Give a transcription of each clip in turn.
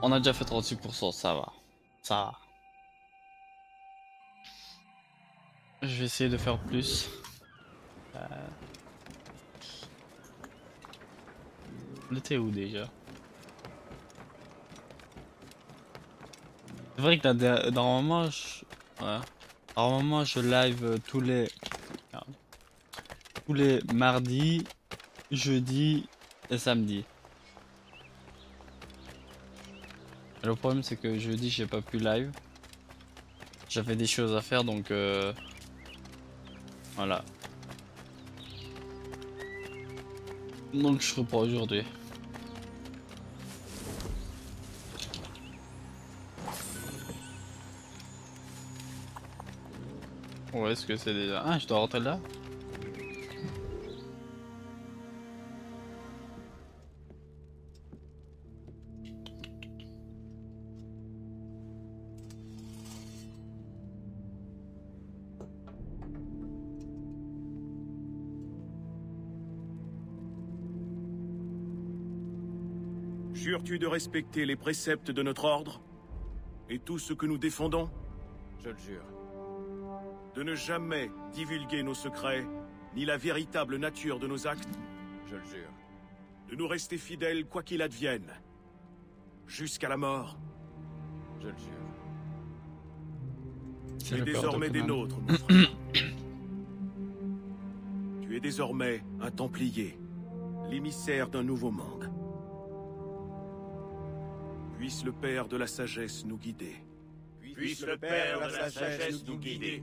On a déjà fait 36%, ça va. Ça va. Je vais essayer de faire plus. On était où déjà? C'est vrai que normalement, ouais. Normalement, je live merde. Tous les mardis, jeudis et samedis. Et le problème, c'est que jeudi, j'ai pas pu live. J'avais des choses à faire, donc voilà. Donc je reprends aujourd'hui. Où est-ce que c'est déjà? Ah, je dois rentrer là? Jures-tu de respecter les préceptes de notre ordre et tout ce que nous défendons? Je le jure. De ne jamais divulguer nos secrets, ni la véritable nature de nos actes? Je le jure. De nous rester fidèles quoi qu'il advienne, jusqu'à la mort? Je le jure. Tu es le père de désormais des Conan. nôtres, mon frère. Tu es désormais un Templier, l'émissaire d'un nouveau monde. Puisse le Père de la Sagesse nous guider. Puisse le Père de la Sagesse nous guider.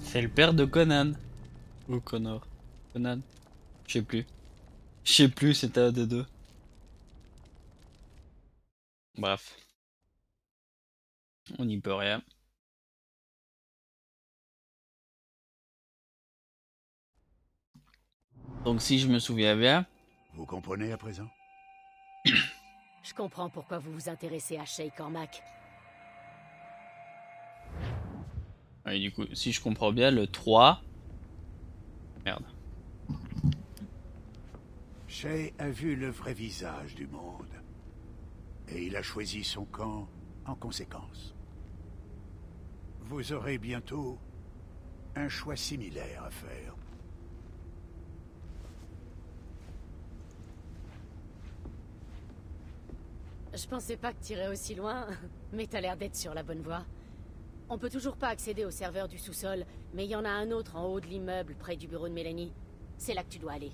C'est le père de Conan. Ou Connor. Conan. Je sais plus. Je sais plus, c'était un des deux. Bref. On n'y peut rien. Donc si je me souviens bien, Vous comprenez à présent? Je comprends pourquoi vous vous intéressez à Shay Cormac. et du coup, si je comprends bien, le 3... Merde. Shay a vu le vrai visage du monde. Et il a choisi son camp en conséquence. Vous aurez bientôt un choix similaire à faire. Je pensais pas que t'irais aussi loin, mais t'as l'air d'être sur la bonne voie. On peut toujours pas accéder au serveur du sous-sol, mais il y en a un autre en haut de l'immeuble, près du bureau de Mélanie. C'est là que tu dois aller.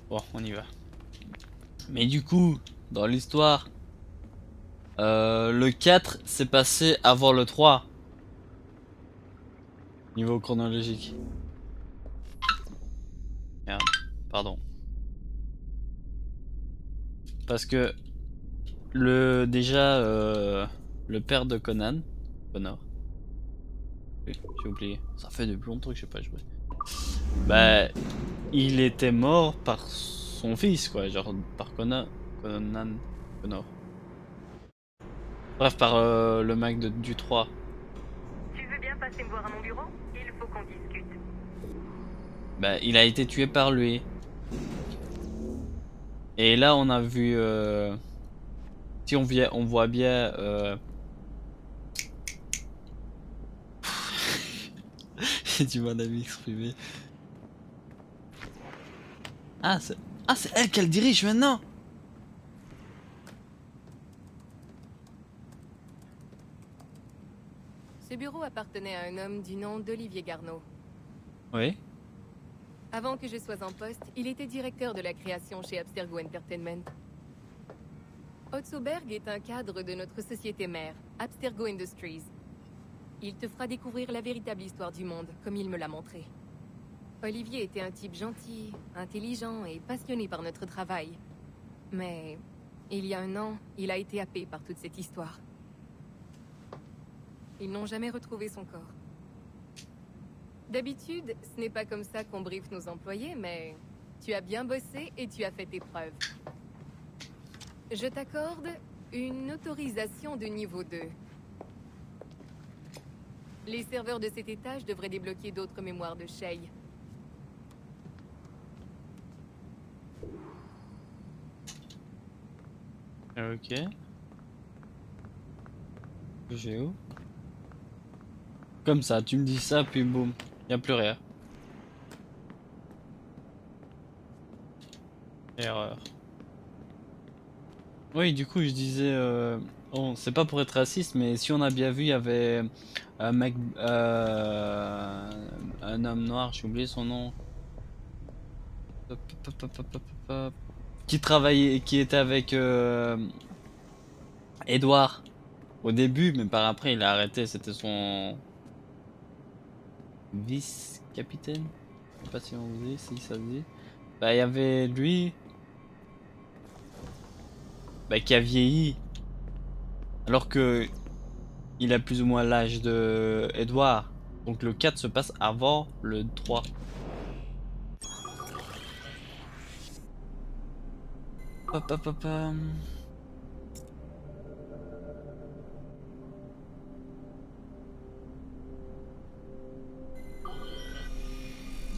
Bon, on y va. Mais du coup, dans l'histoire, le 4 s'est passé avant le 3. Niveau chronologique. Merde, pardon. Parce que le père de Conan, Connor. Oui, j'ai oublié. Ça fait depuis longtemps que j'ai pas joué. Bah, il était mort par son fils, quoi, genre par Connor. Bref, par le mec du 3. Tu veux bien passer me voir à mon bureau? Il faut qu'on discute. Bah, il a été tué par lui. Et là, on a vu... Si on voit bien... J'ai du mal à m'exprimer. Ah, c'est elle qu'elle dirige maintenant. Ce bureau appartenait à un homme du nom d'Olivier Garneau. Oui. Avant que je sois en poste, il était directeur de la création chez Abstergo Entertainment. Otsoberg est un cadre de notre société mère, Abstergo Industries. Il te fera découvrir la véritable histoire du monde, comme il me l'a montré. Olivier était un type gentil, intelligent et passionné par notre travail. Mais il y a un an, il a été happé par toute cette histoire. Ils n'ont jamais retrouvé son corps. D'habitude, ce n'est pas comme ça qu'on briefe nos employés, mais tu as bien bossé et tu as fait tes preuves. Je t'accorde une autorisation de niveau 2. Les serveurs de cet étage devraient débloquer d'autres mémoires de Shay. Ok. J'ai où? Comme ça, tu me dis ça, puis boum, y a plus rien. Erreur. Oui, du coup, je disais, bon, c'est pas pour être raciste, mais si on a bien vu, il y avait un mec, un homme noir, j'ai oublié son nom, Hop, hop, hop, hop, hop, hop, qui travaillait, qui était avec Edouard au début, mais par après il a arrêté, c'était son vice-capitaine, je sais pas si on dit, si ça se dit. Bah, il y avait lui, bah, qui a vieilli, alors que il a plus ou moins l'âge de Edouard. Donc le 4 se passe avant le 3. Hop, hop, hop,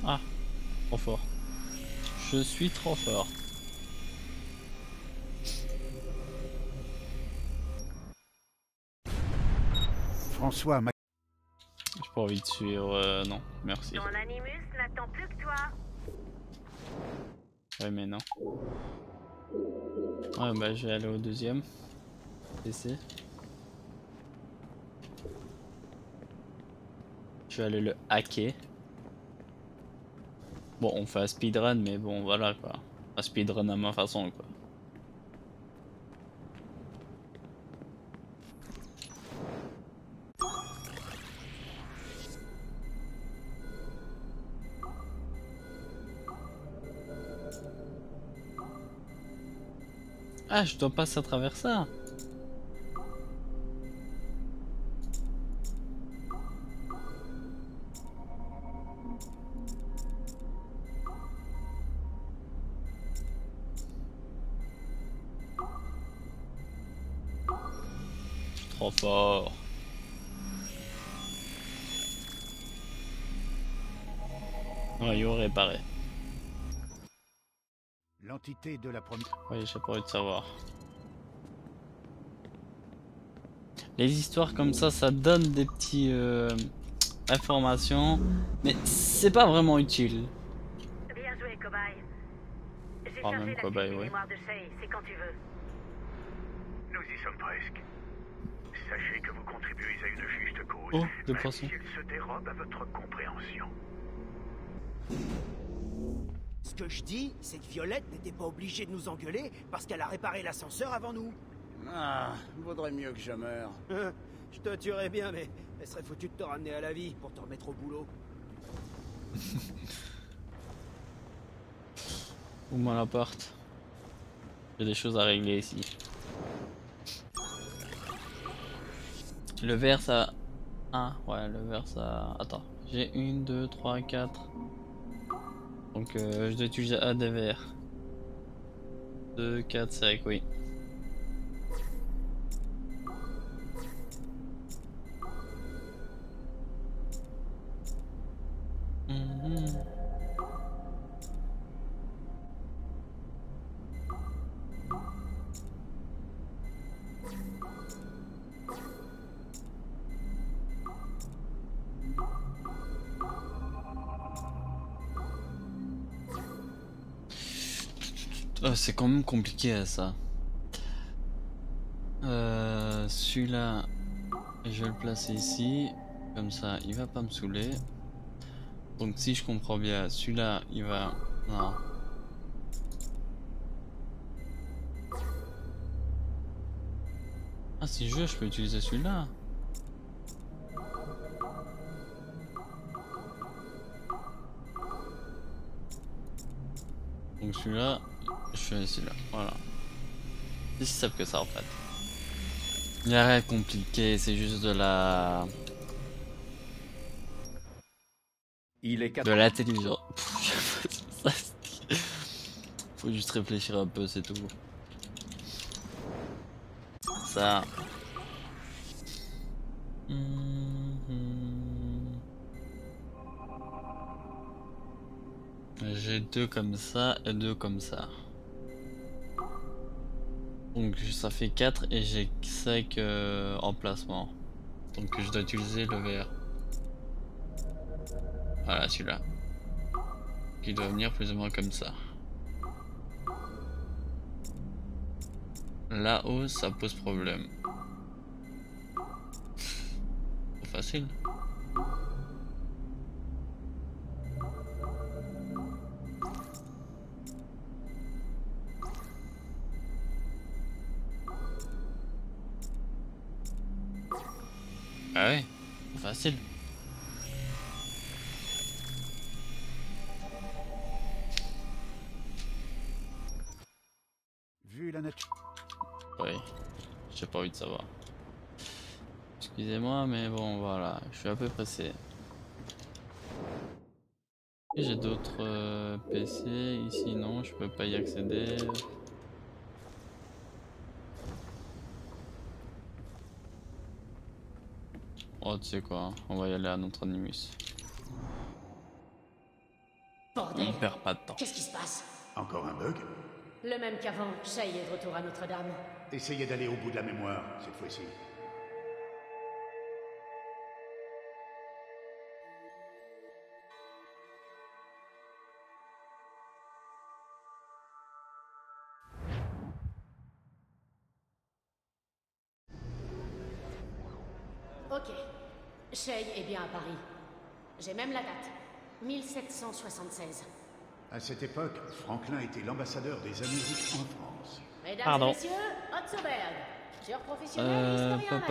Ah, trop fort. Je suis trop fort. François m'a... J'ai pas envie de suivre, non, merci. Ton animus n'attend plus que toi. Ouais, mais non. Ouais, bah je vais aller au deuxième. PC. Je vais aller le hacker. Bon, on fait un speedrun, mais bon, voilà quoi. Un speedrun à ma façon quoi. Ah, je dois passer à travers ça. Trop fort. Ouais, il aurait réparé. L'entité de la première... Oui, j'ai pas envie de savoir. Les histoires comme ça donne des petits informations, mais c'est pas vraiment utile. Bien joué, cobaye. J'ai Ah, chargé même la cobaye, suite des ouais. mémoires de Shay, c'est quand tu veux. Nous y sommes presque. Sachez que vous contribuez à une juste cause, Oh, le même poisson. s'il se dérobe à votre compréhension. Ce que je dis, c'est que Violette n'était pas obligée de nous engueuler parce qu'elle a réparé l'ascenseur avant nous. Ah, vaudrait mieux que je meure. Je te tuerais bien, mais elle serait foutue de te ramener à la vie pour te remettre au boulot. Ouvre-moi la porte. J'ai des choses à régler ici. Le verre ça... Ah ouais, le verre ça... Attends, j'ai 1, 2, 3, 4. Donc je dois utiliser un des verres. 2, 4, 5, oui. Mhm. C'est quand même compliqué ça. Celui-là, je vais le placer ici. Comme ça, il va pas me saouler. Donc si je comprends bien, celui-là, il va... Non. Ah, si je peux utiliser celui-là. Donc celui-là, je fais celui-là, voilà. C'est si simple que ça en fait. Il n'y a rien de compliqué, c'est juste de la... Il est De l'intelligence. Faut juste réfléchir un peu, c'est tout. Ça. J'ai 2 comme ça et 2 comme ça. Donc ça fait 4 et j'ai 5 emplacements. Donc je dois utiliser le vert. Voilà celui-là. Qui doit venir plus ou moins comme ça. Là-haut ça pose problème. C'est facile. Ah ouais, c'est facile. Vu la nature... Oui, j'ai pas envie de savoir. Excusez-moi, mais bon, voilà, je suis un peu pressé. Et j'ai d'autres PC, ici non, je peux pas y accéder. Oh, tu sais quoi, on va y aller à notre Animus. Bordel! On perd pas de temps. Qu'est-ce qui se passe? Encore un bug? Le même qu'avant, Shay est de retour à Notre-Dame. Essayez d'aller au bout de la mémoire, cette fois-ci. Ok. Shay est bien à Paris. J'ai même la date. 1776. À cette époque, Franklin était l'ambassadeur des Amériques en France. Mesdames Pardon. et messieurs, Otzoberg, tueur professionnel et historien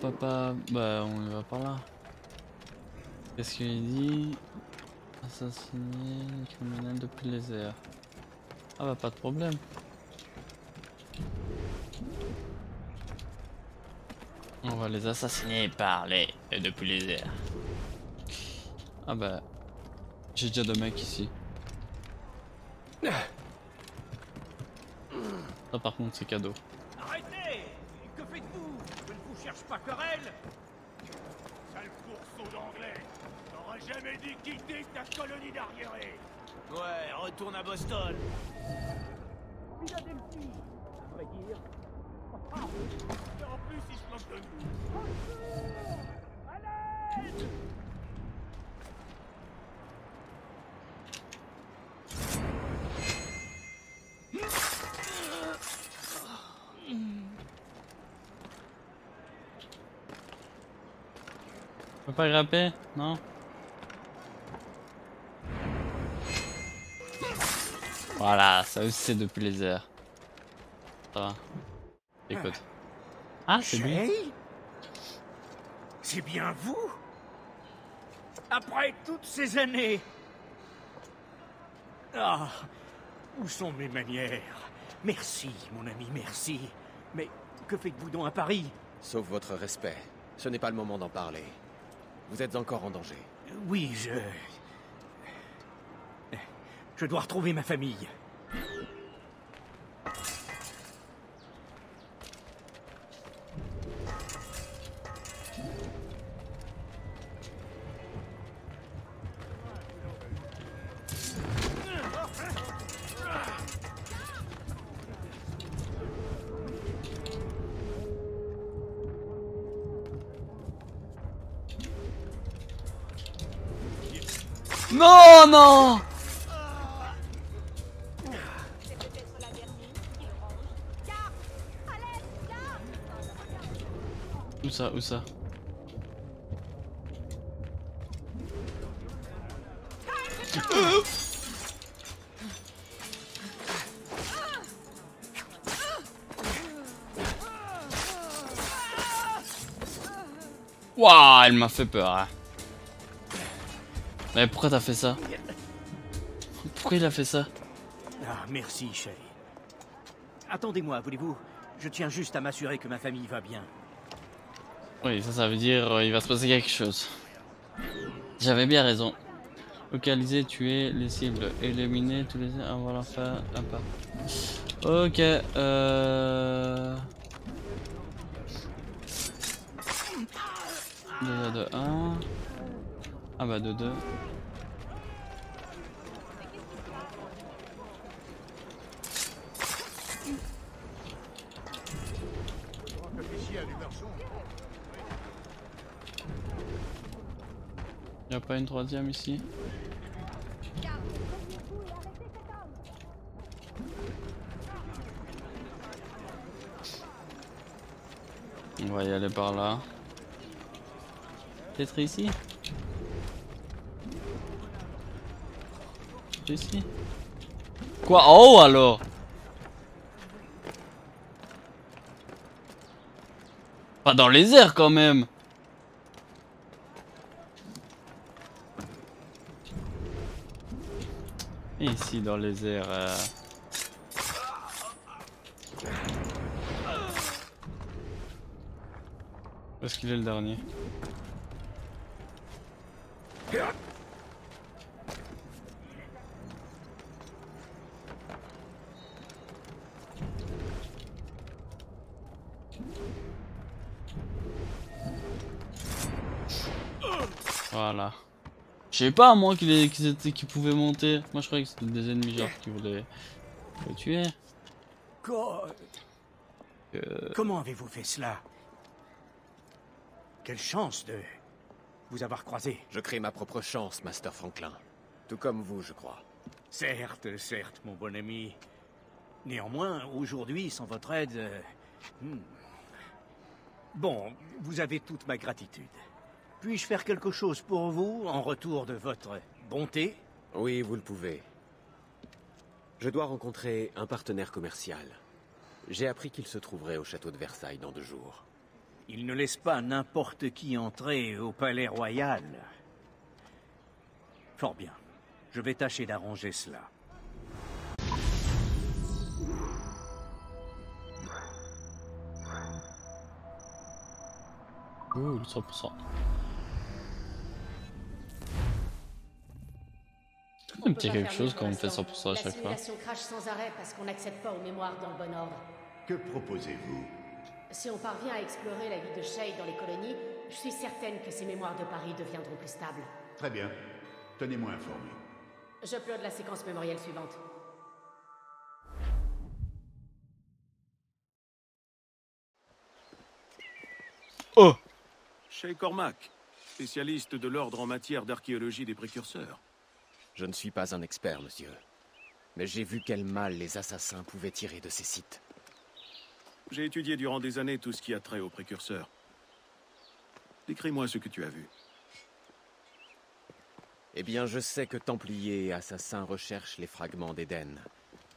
amateur. Bah on y va par là. Qu'est-ce qu'il dit? Assassiner les criminels depuis les airs. Ah bah pas de problème. On va les assassiner par depuis les airs. Ah bah j'ai déjà deux mecs ici. Ça par contre c'est cadeau. Arrêtez! Que faites-vous? Je ne vous cherche pas querelle! Sale pourceau d'anglais! T'aurais jamais dû quitter ta colonie d'arriérés! Ouais, retourne à Boston! Philadelphie, à vrai dire. Et en plus, il se moque de nous. À l'aide! On peut pas grimper? Non? Voilà, ça aussi c'est depuis les airs. Ça va. Écoute. Ah, c'est lui. Shay? C'est bien vous? Après toutes ces années. Ah, où sont mes manières? Merci, mon ami, merci. Mais que faites-vous donc à Paris? Sauf votre respect. Ce n'est pas le moment d'en parler. Vous êtes encore en danger. Oui, je dois retrouver ma famille. Non, non! Où ça? Où ça? Waouh, elle m'a fait peur. Hein. Mais pourquoi t'as fait ça? Pourquoi il a fait ça? Ah, merci, Shay. Attendez-moi, voulez-vous? Je tiens juste à m'assurer que ma famille va bien. Oui, ça veut dire il va se passer quelque chose. J'avais bien raison. Localiser, tuer les cibles, éliminer tous les... Ah voilà, faire un pas. Ok, 2 à 1. Ah bah 2-2. Y'a pas une troisième ici? On va y aller par là. Peut-être ici? Ici? Quoi? Oh alors? Pas dans les airs quand même! Et ici dans les airs. Où est-ce qu'il est le dernier? Voilà. Je sais pas moi qu'ils pouvaient monter. Moi je croyais que c'était des ennemis genre qui voulaient le tuer. Comment avez-vous fait cela? Quelle chance de vous avoir croisé. Je crée ma propre chance, Master Franklin. Tout comme vous, je crois. Certes, certes, mon bon ami. Néanmoins, aujourd'hui, sans votre aide... Bon, vous avez toute ma gratitude. Puis-je faire quelque chose pour vous en retour de votre bonté? Oui, vous le pouvez. Je dois rencontrer un partenaire commercial. J'ai appris qu'il se trouverait au château de Versailles dans 2 jours. Il ne laisse pas n'importe qui entrer au palais royal. Fort bien. Je vais tâcher d'arranger cela. Ouh, 100%. Un petit quelque chose quand on fait 100% à chaque fois. La simulation crache sans arrêt parce qu'on n'accède pas aux mémoires dans le bon ordre. Que proposez-vous? Si on parvient à explorer la vie de Shay dans les colonies, je suis certaine que ces mémoires de Paris deviendront plus stables. Très bien. Tenez-moi informé. J'upload la séquence mémorielle suivante. Oh! Shay Cormac, spécialiste de l'ordre en matière d'archéologie des précurseurs. Je ne suis pas un expert, monsieur. Mais j'ai vu quel mal les assassins pouvaient tirer de ces sites. J'ai étudié durant des années tout ce qui a trait aux précurseurs. Décris-moi ce que tu as vu. Eh bien, je sais que Templiers et assassins recherchent les fragments d'Éden.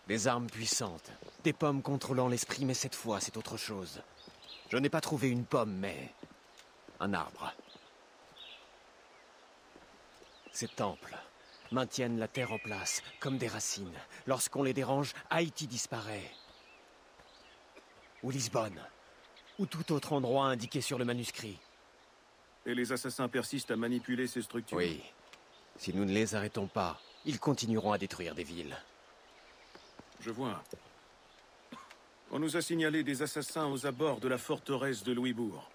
Des armes puissantes, des pommes contrôlant l'esprit, mais cette fois, c'est autre chose. Je n'ai pas trouvé une pomme, mais un arbre. Ces temples maintiennent la terre en place, comme des racines. Lorsqu'on les dérange, Haïti disparaît. Ou Lisbonne. Ou tout autre endroit indiqué sur le manuscrit. Et les assassins persistent à manipuler ces structures. Oui. Si nous ne les arrêtons pas, ils continueront à détruire des villes. Je vois. On nous a signalé des assassins aux abords de la forteresse de Louisbourg.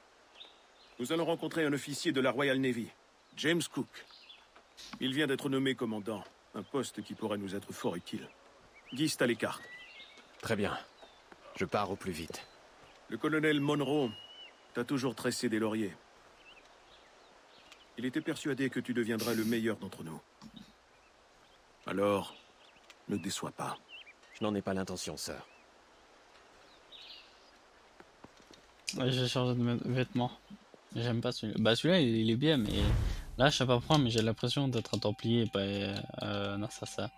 Nous allons rencontrer un officier de la Royal Navy, James Cook. Il vient d'être nommé commandant, un poste qui pourrait nous être fort utile. Guy, t'as les cartes. Très bien. Je pars au plus vite. Le colonel Monroe t'a toujours tressé des lauriers. Il était persuadé que tu deviendrais le meilleur d'entre nous. Alors, ne déçois pas. Je n'en ai pas l'intention, sœur. Ouais, j'ai changé de vêtements. J'aime pas celui-là. Bah celui-là il est bien, mais là je sais pas pourquoi, mais j'ai l'impression d'être un Templier et pas un assassin.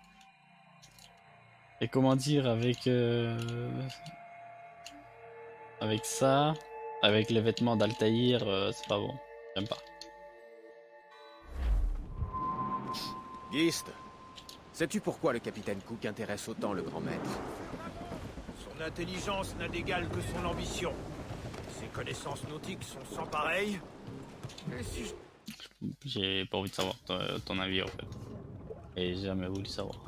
Et comment dire, avec ça, avec les vêtements d'Altaïr, c'est pas bon. J'aime pas. Gist, sais-tu pourquoi le capitaine Cook intéresse autant le grand maître? Son intelligence n'a d'égal que son ambition. Ses connaissances nautiques sont sans pareil. Et si je... J'ai pas envie de savoir ton avis en fait. Et j'ai jamais voulu savoir.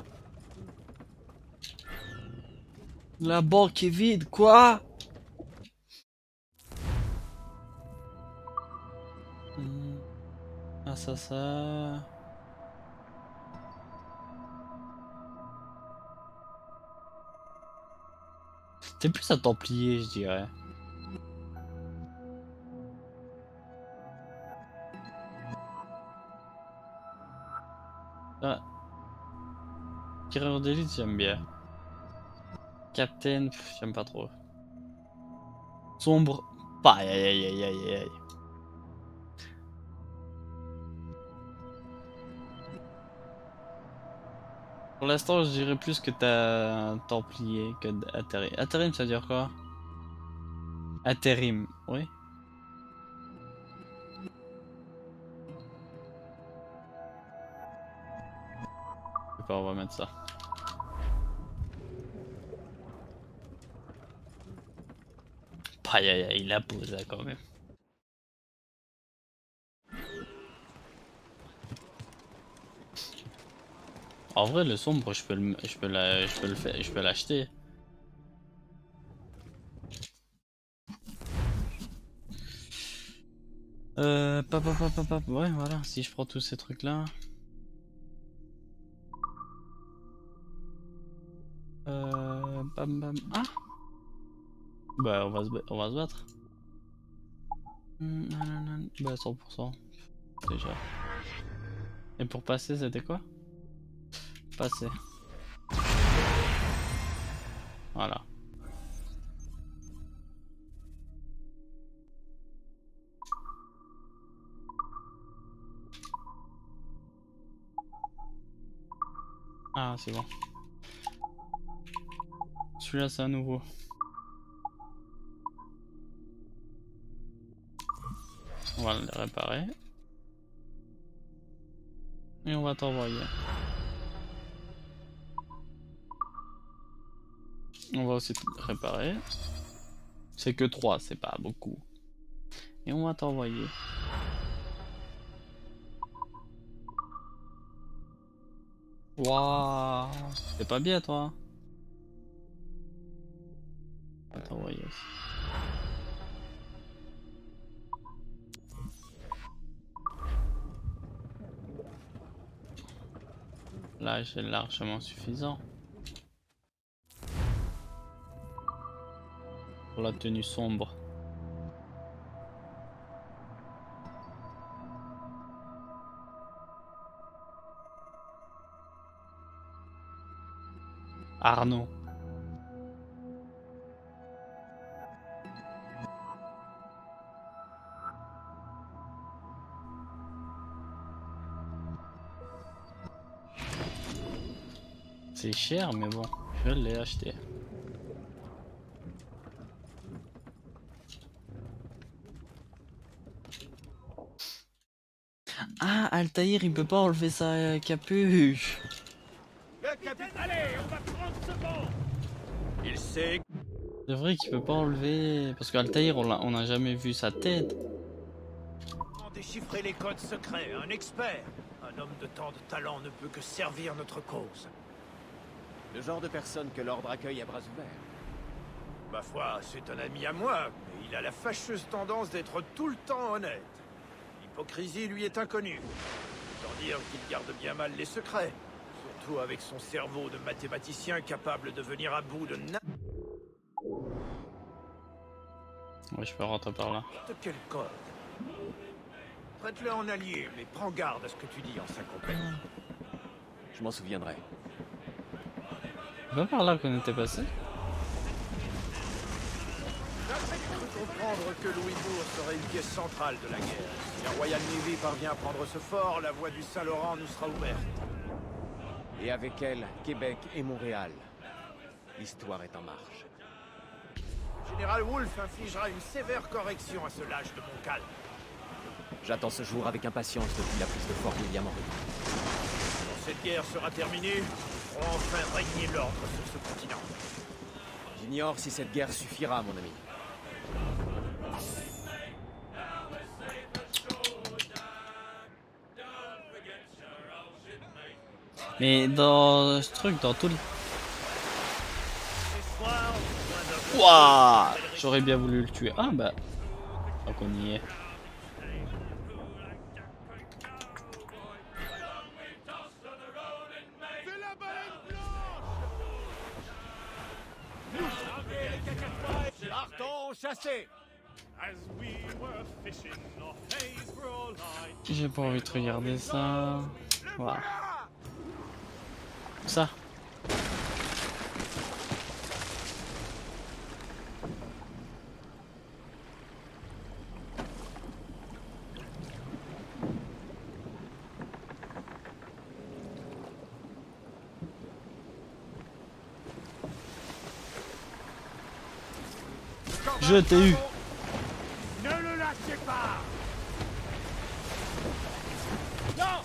La banque est vide, quoi? Ah ça. C'était plus un Templier, je dirais. Tireur d'élite, j'aime bien. Captain, j'aime pas trop. Sombre, pas aïe aïe aïe aïe aïe. Pour l'instant, je dirais plus que t'as un Templier que d'intérim. Intérim, ça veut dire quoi? Intérim, oui. Je sais pas, on va mettre ça. Aïe aïe aïe, il la pose là quand même. En vrai, le sombre, je peux l'acheter. Ouais, voilà, si je prends tous ces trucs là. Bam bam. Ah! Bah, on va se battre. Bah, 100%. Déjà. Et pour passer, c'était quoi? Passer. Voilà. Ah, c'est bon. Celui-là, c'est un nouveau. On va le réparer. Et on va t'envoyer. On va aussi réparer. C'est que 3, c'est pas beaucoup. Et on va t'envoyer. Waouh, c'est pas bien toi. On va t'envoyer aussi. Là, j'ai largement suffisant. Pour la tenue sombre. Arnaud. C'est cher, mais bon, je l'ai acheté. Ah, Altaïr, il peut pas enlever sa capuche. Le capitaine, allez, on va prendre ce pont. Il sait. C'est vrai qu'il peut pas enlever... Parce qu'Altaïr, on n'a jamais vu sa tête. Déchiffrer les codes secrets, un expert. Un homme de tant de talent ne peut que servir notre cause. Le genre de personne que l'ordre accueille à bras ouverts. Ma foi, c'est un ami à moi, mais il a la fâcheuse tendance d'être tout le temps honnête. L'hypocrisie lui est inconnue. Autant dire qu'il garde bien mal les secrets. Surtout avec son cerveau de mathématicien capable de venir à bout de Ouais, je peux rentrer par là. De quel code? Prête-le en allié, mais prends garde à ce que tu dis en sa compagnie. Je m'en souviendrai. C'est pas par là qu'on était passé? J'avais cru comprendre que Louisbourg serait une pièce centrale de la guerre. Si la Royal Navy parvient à prendre ce fort, la voie du Saint-Laurent nous sera ouverte. Et avec elle, Québec et Montréal. L'histoire est en marche. Le général Wolfe infligera une sévère correction à ce lâche de Montcalm. J'attends ce jour avec impatience depuis la prise de Fort William Henry. Quand cette guerre sera terminée, nous pourrons enfin régner l'ordre sur ce continent. J'ignore si cette guerre suffira, mon ami. Mais dans ce truc, dans tout le... Wouah, j'aurais bien voulu le tuer. Ah bah... Donc on y est. Partons chasser. J'ai pas envie de regarder ça. Voilà. Ça. Je t'ai eu. Ne le lâchez pas. Non.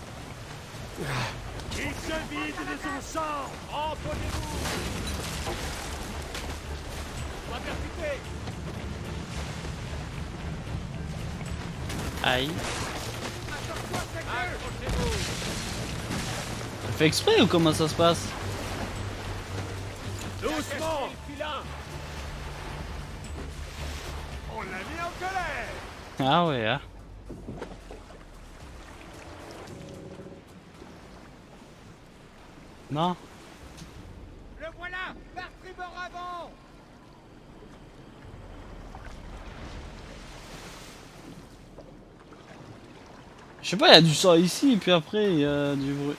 Il se vide de son sang. Emprenez-vous. On va percuter. Aïe. Accrochez-vous. Tu fais exprès ou comment ça se passe? Doucement. On l'a mis en colère. Ah ouais, hein. Non. Le voilà. Par tribord avant. Je sais pas, il y a du sang ici, et puis après il y a du bruit.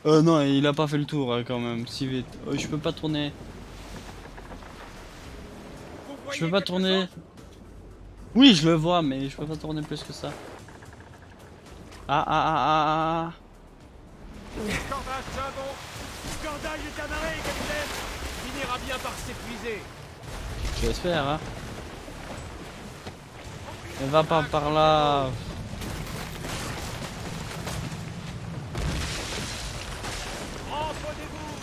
Non, il a pas fait le tour hein, quand même, si vite. Je peux pas tourner. Je peux pas tourner. Oui, je le vois, mais je peux pas tourner plus que ça. Ah. Cordage savon. Cordage est un arrêt, capitaine. Finira bien par s'épuiser. J'espère, hein. Ne va pas par là. Emprenez-vous.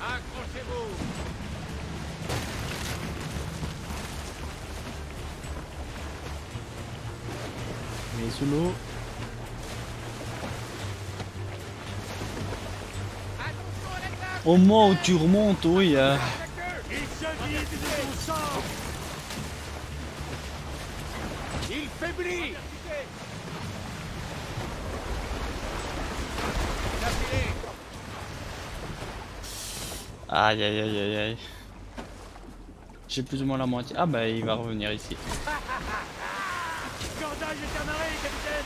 Accrochez-vous. Il est sous l'eau. Au moment où tu remontes, oui. Il se vide de son sang. Il faiblit. Aïe aïe aïe aïe aïe. J'ai plus ou moins la moitié. Ah bah il va revenir ici. Cordage est un arrêt, capitaine.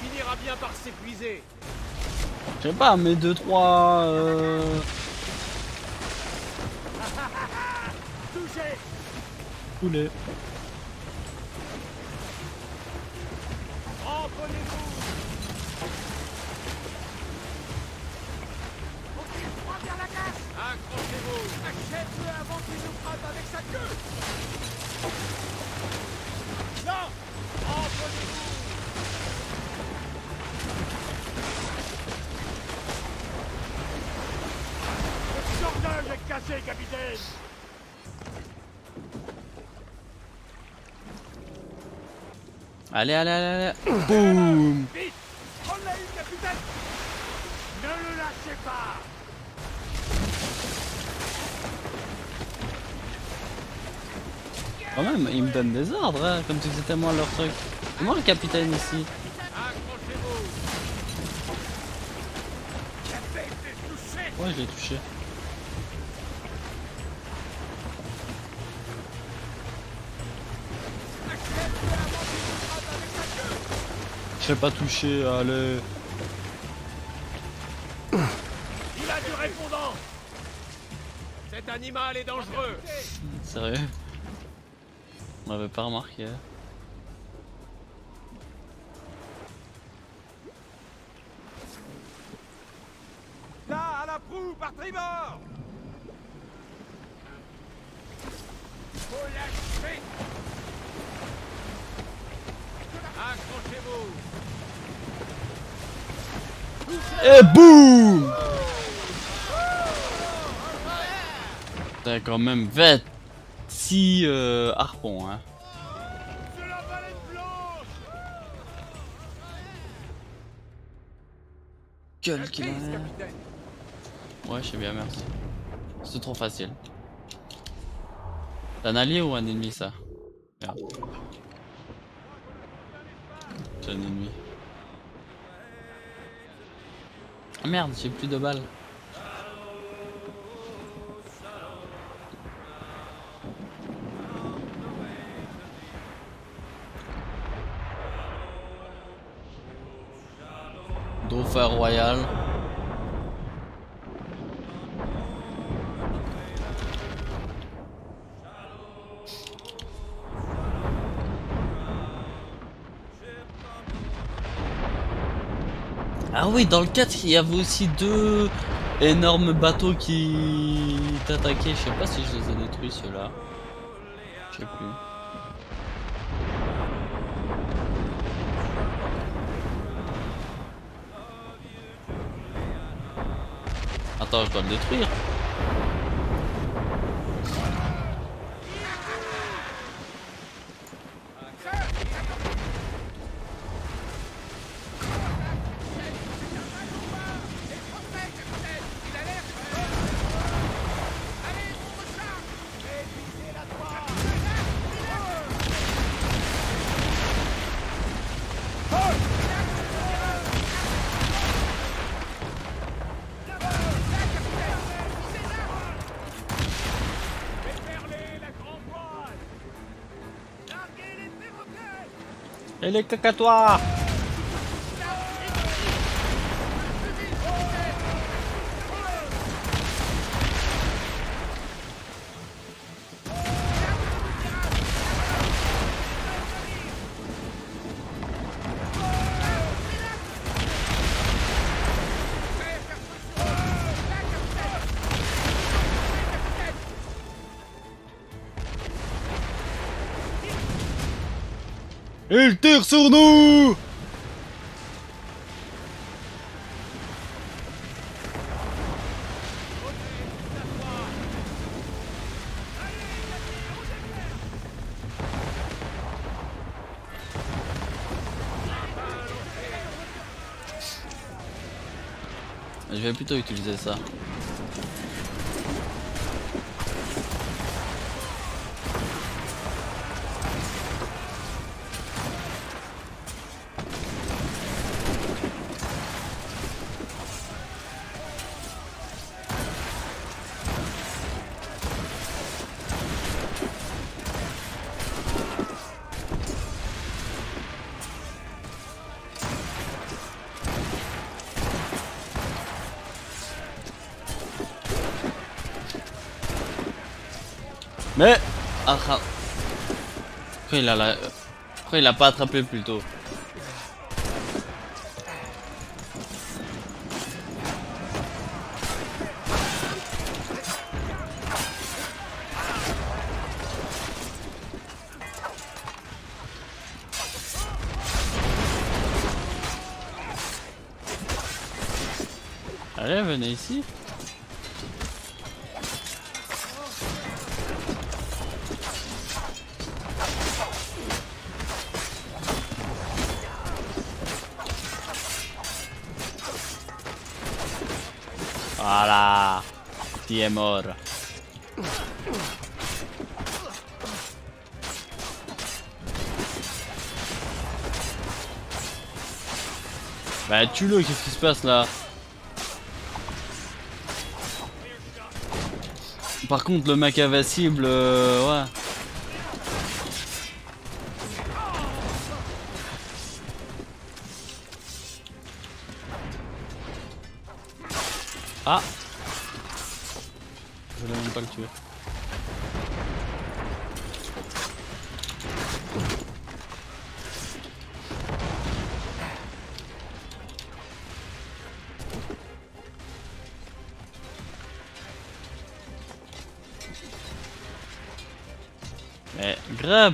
Finira bien par s'épuiser. Je sais pas, mais 2-3... Touché. Poulet. Emprenez-vous. Vers la glace. Accrochez-vous. Achève-le avant qu'il nous frappe avec sa queue. Non. Emprenez-vous. Le cordage est cassé, capitaine. Allez, allez, allez, allez. Boum. Vite. On l'a eu, capitaine. Ne le lâchez pas. Quand même, ils me donnent des ordres, hein, comme si c'était moi leur truc. C'est moi le capitaine ici. Accrochez-vous. Ouais, je l'ai touché. Je l'ai pas touché, allez. Il a du répondant. Cet animal est dangereux. Sérieux? On m'avait pas remarqué. Là, à la proue, par tribord. Faut l'achever. Accrochez-vous. Et boum! T'as quand même 26 harpons, hein. C'est la baleine blanche. Gueule qu'il a. Ouais, je sais bien, merci. C'est trop facile. C'est un allié ou un ennemi, ça? Merde. C'est un ennemi. Ah merde, j'ai plus de balles. Dauphin royal. Ah oui, dans le 4, il y avait aussi deux énorme bateau qui t'attaquait. Je sais pas si je les ai détruits ceux-là. Je sais plus. Attends, je dois le détruire. Et les cacatoires. Il tire sur nous! Je vais plutôt utiliser ça. Mais pourquoi il a pas attrapé plus tôt? Allez, venez ici. Voilà, tu es mort. Bah tue-le, qu'est-ce qui se passe là? Par contre le mec invincible, ouais. Ah, je voulais même pas le tuer. Mais grave.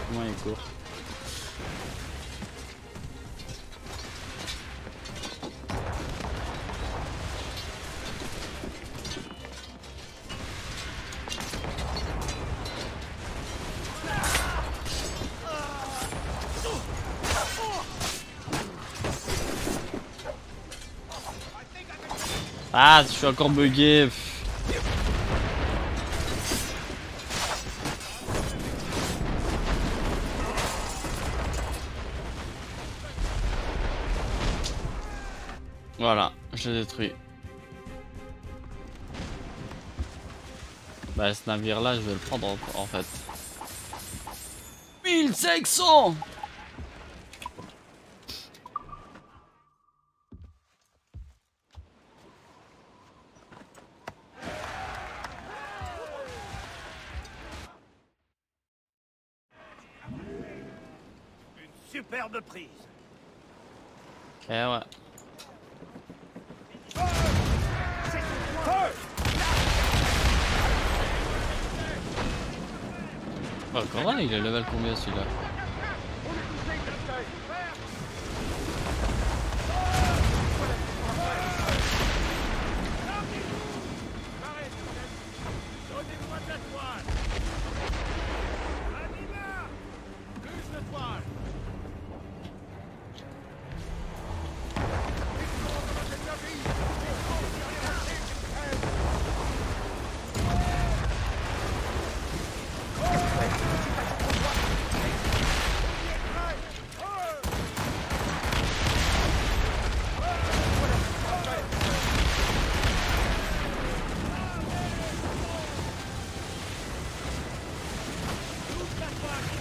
Comment il court? Ah, je suis encore bugué. Voilà, je l'ai détruit. Bah ce navire là je vais le prendre en fait. 1500. Une superbe prise. Eh ouais. Oh, comment il est level combien celui-là?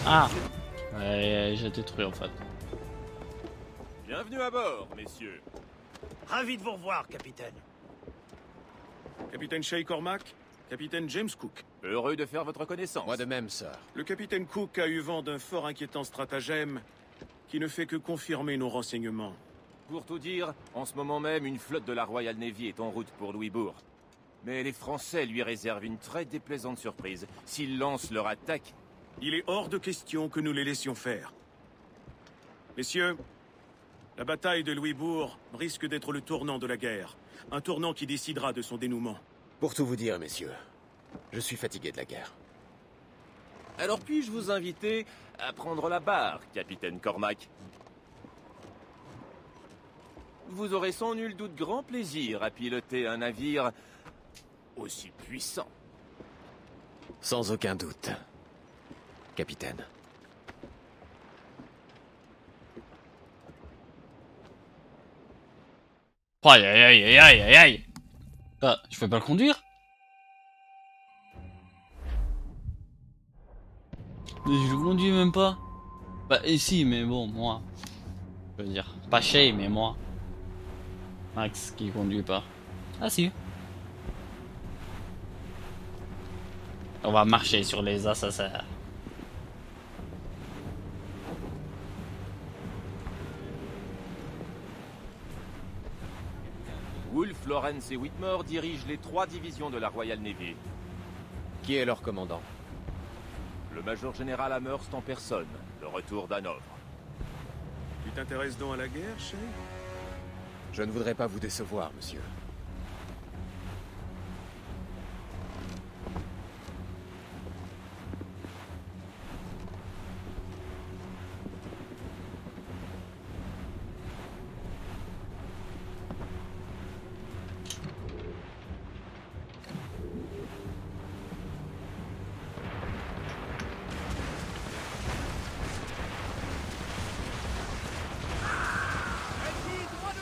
Ah ouais, j'ai détruit en fait. Bienvenue à bord, messieurs. Ravi de vous revoir, capitaine. Capitaine Shay Cormac, capitaine James Cook. Heureux de faire votre connaissance. Moi de même, sir. Le capitaine Cook a eu vent d'un fort inquiétant stratagème qui ne fait que confirmer nos renseignements. Pour tout dire, en ce moment même, une flotte de la Royal Navy est en route pour Louisbourg. Mais les Français lui réservent une très déplaisante surprise. S'ils lancent leur attaque... Il est hors de question que nous les laissions faire. Messieurs, la bataille de Louisbourg risque d'être le tournant de la guerre. Un tournant qui décidera de son dénouement. Pour tout vous dire, messieurs, je suis fatigué de la guerre. Alors puis-je vous inviter à prendre la barre, capitaine Cormac? Vous aurez sans nul doute grand plaisir à piloter un navire aussi puissant. Sans aucun doute, capitaine. Aïe aïe aïe aïe aïe aïe aïe. Ah, je peux pas le conduire? Mais je le conduis même pas. Bah ici, mais bon, moi. Je veux dire, pas Shay, mais moi. Max qui conduit pas. Ah si. On va marcher sur les assassins. Wolfe, Lawrence et Whitmore dirigent les 3 divisions de la Royal Navy. Qui est leur commandant? Le major général Amherst en personne, le retour d'Hanovre. Tu t'intéresses donc à la guerre, Shay? Je ne voudrais pas vous décevoir, monsieur.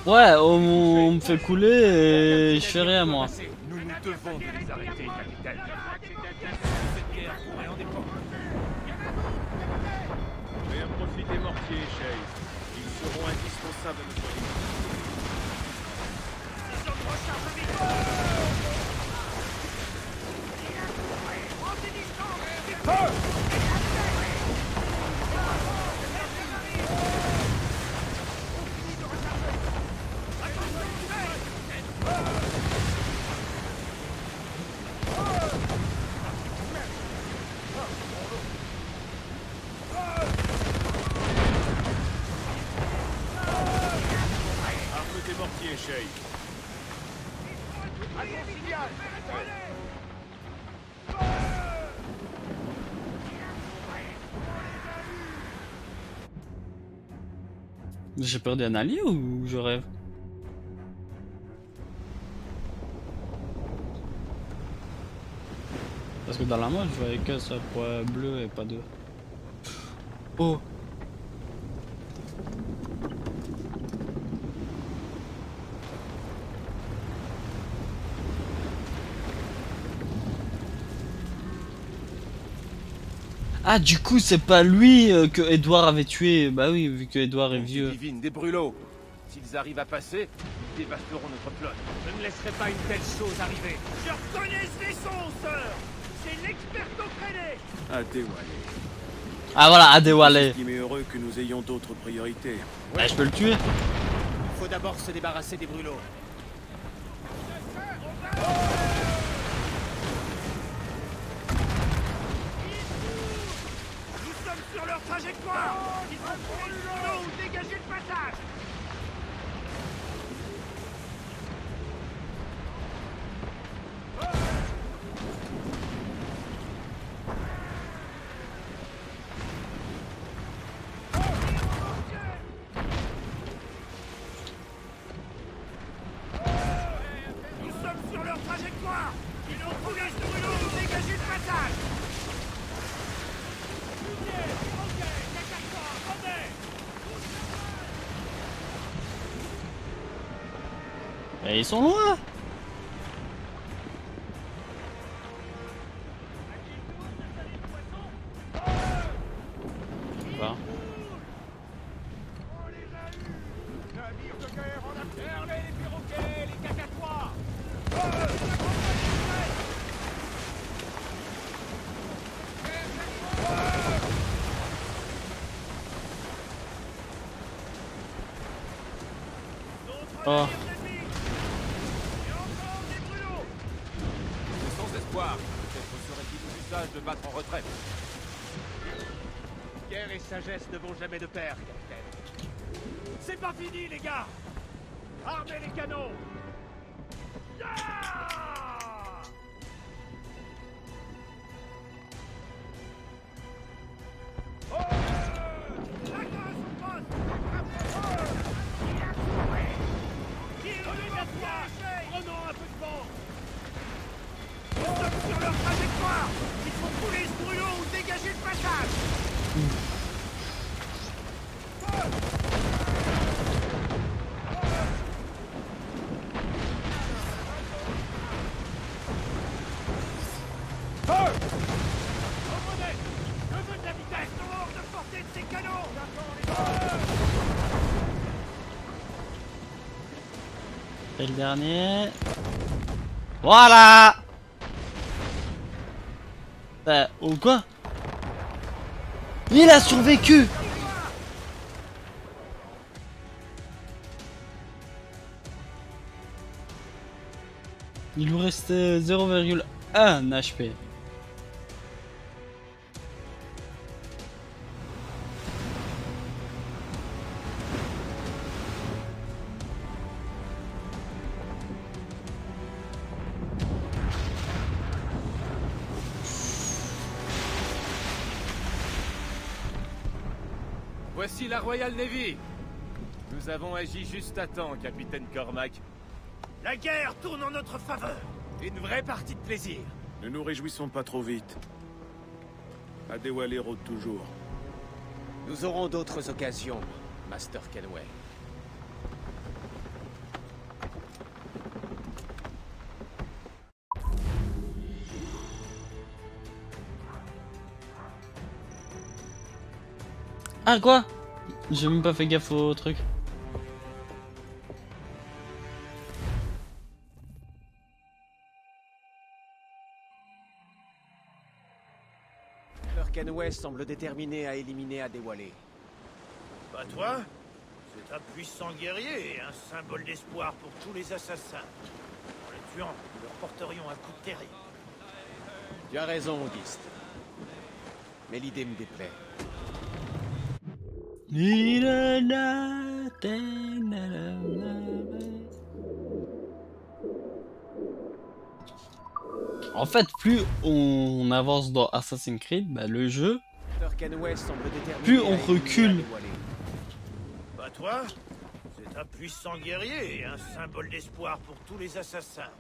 Ouais, on me fait couler et je fais rien moi. Nous nous devons de les arrêter, capitaine. Cette guerre pourrait en dépendre. Mais un profit des mortiers, Shay. Ils seront indispensables à notre vie. Arme tes mortiers, Shay. J'ai perdu un allié ou je rêve? Parce que dans la main je voyais que ça point bleu et pas de... Oh! Ah, du coup, c'est pas lui que Edward avait tué. Bah oui, vu que Edward est vieux. Divine, des brûlots. S'ils arrivent à passer, ils dévasteront notre flotte. Je ne laisserai pas une telle chose arriver. Je reconnais ces sons, sœur. C'est l'experto créné. Adéwalé. Ah voilà, Adéwalé. Il m'est heureux que nous ayons d'autres priorités. Bah, je peux le tuer. Il faut d'abord se débarrasser des brûlots. Nous sommes sur leur trajectoire. Ils vont prendre l'eau ou dégager le passage. Nous sommes sur leur trajectoire. Ils ont trouvé ce brûlot ou dégager le passage. Mais ils sont loin. Bah. Navires de guerre en affaire, les perroquets, les cacatois. Oh. C'est sans espoir. Peut-être serait-il plus sage de battre en retraite. Guerre et sagesse ne vont jamais de pair, capitaine. C'est pas fini, les gars. Armez les canons. Prenons un peu de vent. Nous sommes sur leur trajectoire. Il faut couler ce brûlot ou dégager le passage. Reprenez. Je veux de la vitesse. Ils sont hors de portée de ces canons. Et le dernier. Voilà. Ou quoi? Il a survécu. Il lui restait 0,1 HP. Voici la Royal Navy. Nous avons agi juste à temps, capitaine Cormac. La guerre tourne en notre faveur. Une vraie partie de plaisir. Ne nous réjouissons pas trop vite. Adéwalé rôde toujours. Nous aurons d'autres occasions, Master Kenway. Ah quoi? J'ai même pas fait gaffe au truc. Master Kenway semble déterminé à éliminer Adéwalé. Bah toi, c'est un puissant guerrier et un symbole d'espoir pour tous les assassins. En les tuant, nous leur porterions un coup terrible. Tu as raison, Auguste. Mais l'idée me déplaît. En fait, plus on avance dans Assassin's Creed, bah, le jeu, Master Kenway semble déterminé plus à on éliminer recule. Adéwalé. Bah toi, c'est un puissant guerrier et un symbole d'espoir pour tous les assassins.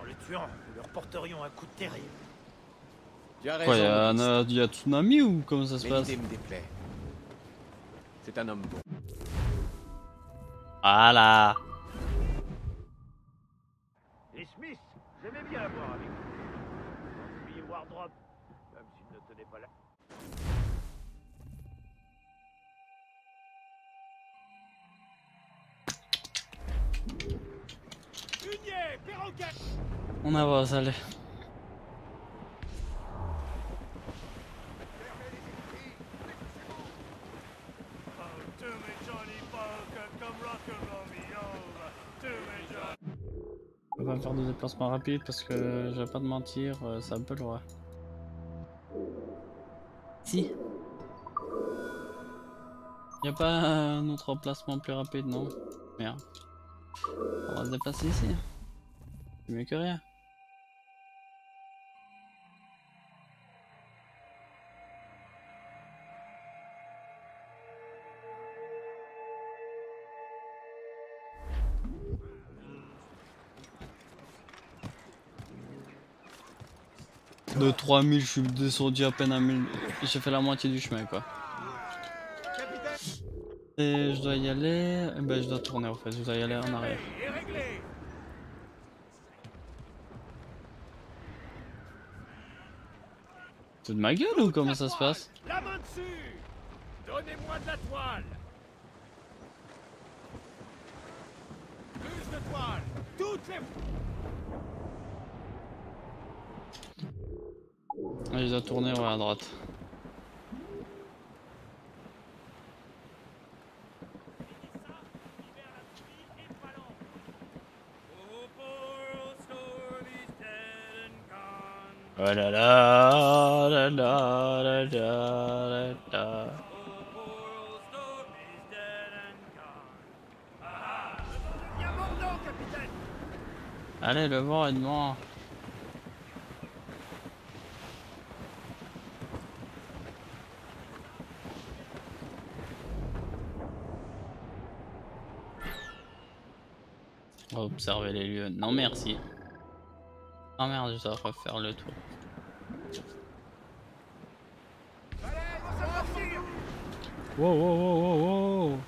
En les tuant, nous leur porterions un coup terrible. Tu as Quoi, raison, Auguste. y a Tsunami ou comment ça se Mais passe? l'idée me déplaît. C'est un homme bon. Voilà. Et Smith, j'aimais bien voir avec vous. Oubliez Wardrop, même s'il ne tenait pas là. On avance, allez. On va faire des déplacements rapides parce que je vais pas te mentir, c'est un peu loin. Si. Y a pas un autre emplacement plus rapide, non? Merde. On va se déplacer ici. C'est mieux que rien. De 3000, je suis descendu à peine à 1000. J'ai fait la moitié du chemin, quoi. Et je dois y aller. Eh ben, je dois tourner en fait. Je dois y aller en arrière. C'est de ma gueule ou comment ça se passe? La main dessus! Donnez-moi de la toile! Plus de toile! Toutes les... Ah, je dois tourner ouais, à droite. Oh là là là là là là là. Allez, le vent est devant. Observer les lieux. Non merci. Oh merde, je dois refaire le tour. Wow wow wow wow wow.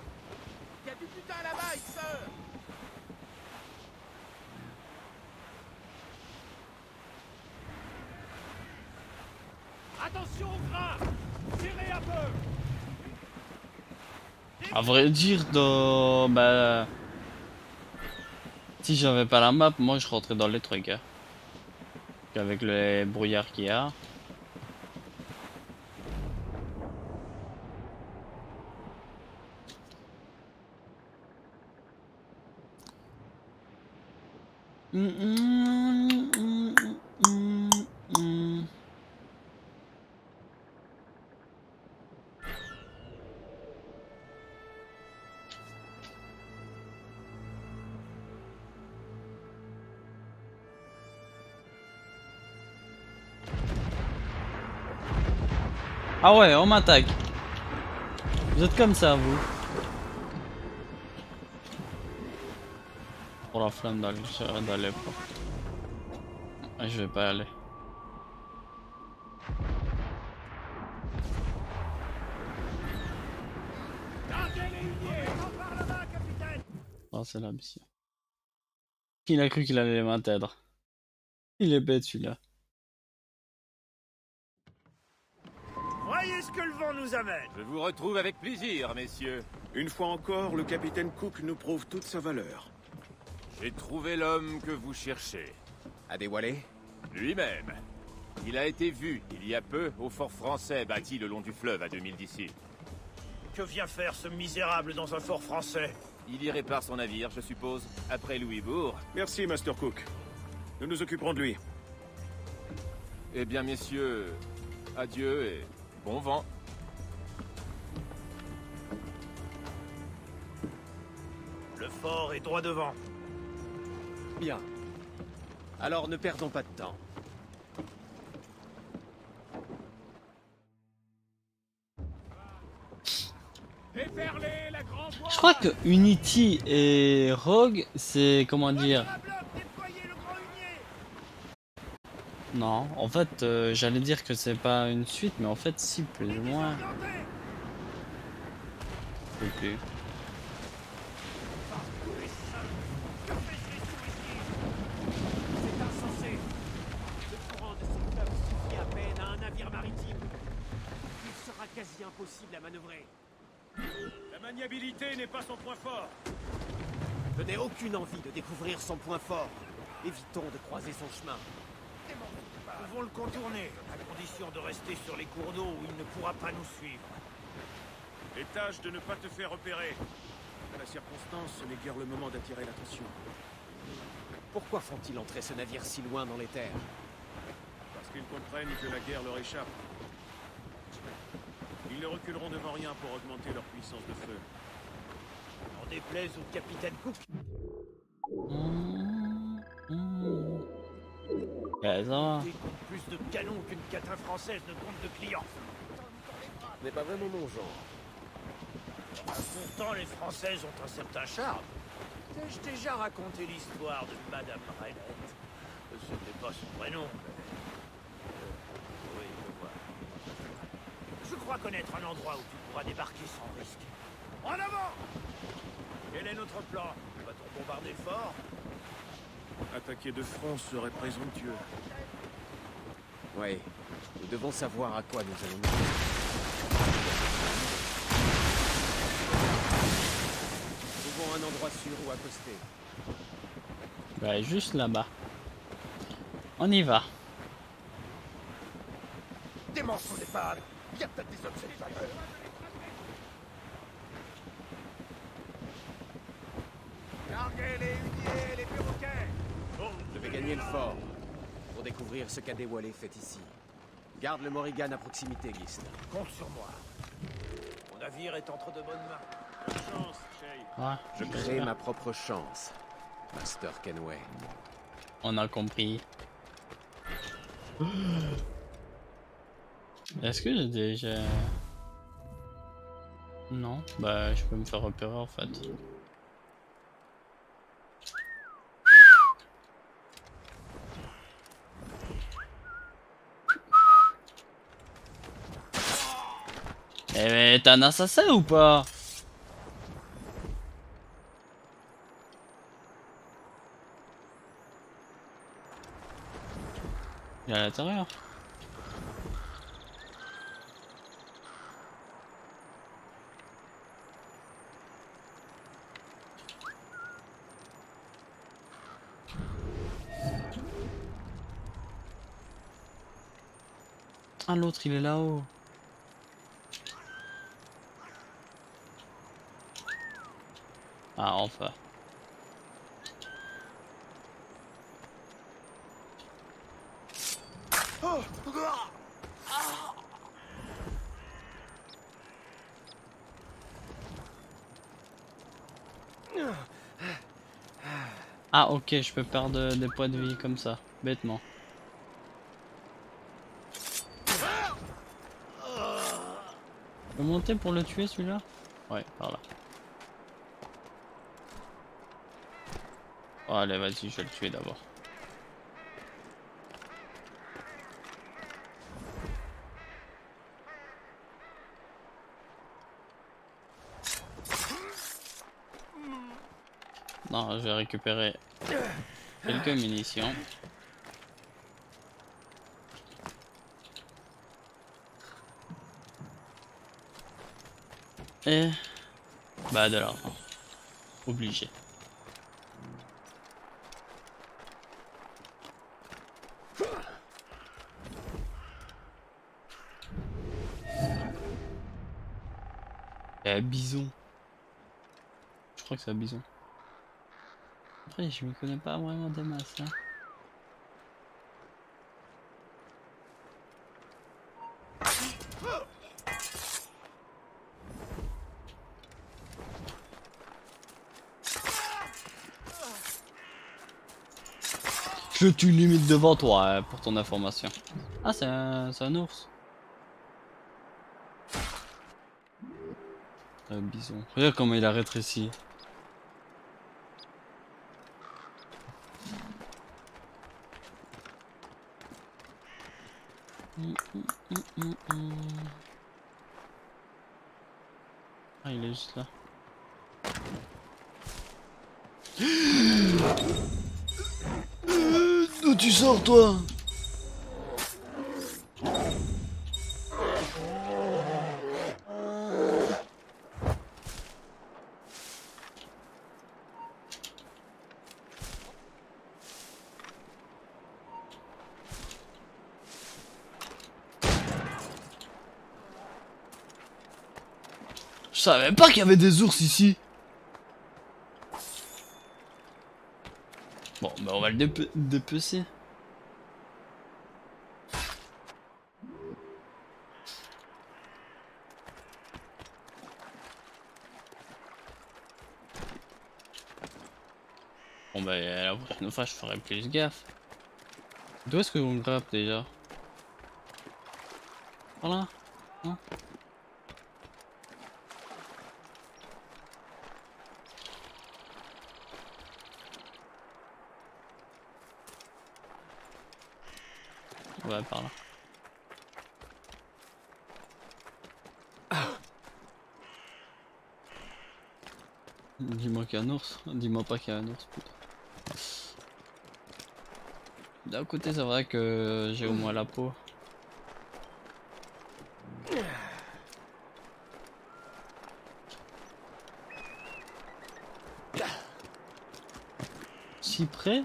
Il y a du putain là-bas, il sort! Attention au gras! Tirez un peu! À vrai dire, dans... bah... si j'avais pas la map, moi je rentrais dans les trucs. Hein. Avec les brouillards qu'il y a. Ah ouais, on m'attaque. Vous êtes comme ça, vous. Pour la flamme d'aller pas. Ah, je vais pas aller. Oh, c'est la mission. Il a cru qu'il allait m'atteindre. Il est bête celui-là. Voyez ce que le vent nous amène. Je vous retrouve avec plaisir, messieurs. Une fois encore, le capitaine Cook nous prouve toute sa valeur. J'ai trouvé l'homme que vous cherchez. Adewale? Lui-même. Il a été vu, il y a peu, au fort français bâti le long du fleuve à 2000 d'ici. Que vient faire ce misérable dans un fort français? Il y répare son navire, je suppose, après Louisbourg. Merci, Master Cook. Nous nous occuperons de lui. Eh bien, messieurs, adieu et bon vent. Le fort est droit devant. Bien. Alors ne perdons pas de temps. Je crois que Unity et Rogue, c'est comment dire. Non, en fait, j'allais dire que c'est pas une suite, mais en fait, si, plus ou moins. Ok. C'est insensé. Le courant de ce fleuve suffit à peine à un navire maritime. impossible à manœuvrer. La maniabilité n'est pas son point fort. Je n'ai aucune envie de découvrir son point fort. Évitons de croiser son chemin. Nous pouvons le contourner, à condition de rester sur les cours d'eau où il ne pourra pas nous suivre. Et tâche de ne pas te faire repérer. À la circonstance, ce n'est guère le moment d'attirer l'attention. Pourquoi font-ils entrer ce navire si loin dans les terres? Parce qu'ils comprennent que la guerre leur échappe. Ils ne reculeront devant rien pour augmenter leur puissance de feu. En déplaise au capitaine Cook. Ouais, ça va. Il compte plus de canons qu'une catin française ne compte de clients. Ce n'est pas vraiment mon genre. Pourtant, les Françaises ont un certain charme. T'ai-je déjà raconté l'histoire de Madame Renette? Ce n'est pas son prénom, mais... oui, je vois. Je crois connaître un endroit où tu pourras débarquer sans risque. En avant! Quel est notre plan? Va-t-on bombarder le fort? Attaquer de front serait présomptueux. Oui, nous devons savoir à quoi nous allons nous. Trouvons un endroit sûr où accoster. Bah, juste là-bas. On y va. Démence au départ! Il y a peut-être des observateurs! Larguez les huniers, les perroquets! Je vais gagner le fort pour découvrir ce qu'Adewale fait ici. Garde le Morrigan à proximité, Gist. Compte sur moi. Mon navire est entre de bonnes mains. Bonne chance, Shay. Ouais, Je crée ma propre chance, Master Kenway. on a compris. Est-ce que j'ai déjà... Non, bah je peux me faire repérer en fait. Eh mais t'es un assassin ou pas? Il est à l'intérieur. Ah l'autre il est là-haut. Ah enfin. Ah ok, je peux perdre des points de vie comme ça, bêtement. Je peux monter pour le tuer celui-là? Ouais, par là. Oh, allez, vas-y, je vais le tuer d'abord. Non, je vais récupérer quelques munitions. Et bah de l'argent. Obligé. Et un bison. Je crois que c'est un bison. Après, je me connais pas vraiment des masses. Hein. Je tue limite devant toi, pour ton information. Ah, c'est un ours. Un bison. Regarde comment il a rétréci. Ah, il est juste là. D'où tu sors, toi? savais pas qu'il y avait des ours ici. Bon, bah on va le dépecer. Bon bah la prochaine fois je ferai plus gaffe. D'où est-ce qu'on grappe déjà? Voilà. Hein? Ouais, par là. Dis-moi qu'il y a un ours. Dis-moi pas qu'il y a un ours, putain. D'un côté, c'est vrai que j'ai au moins la peau. Si près?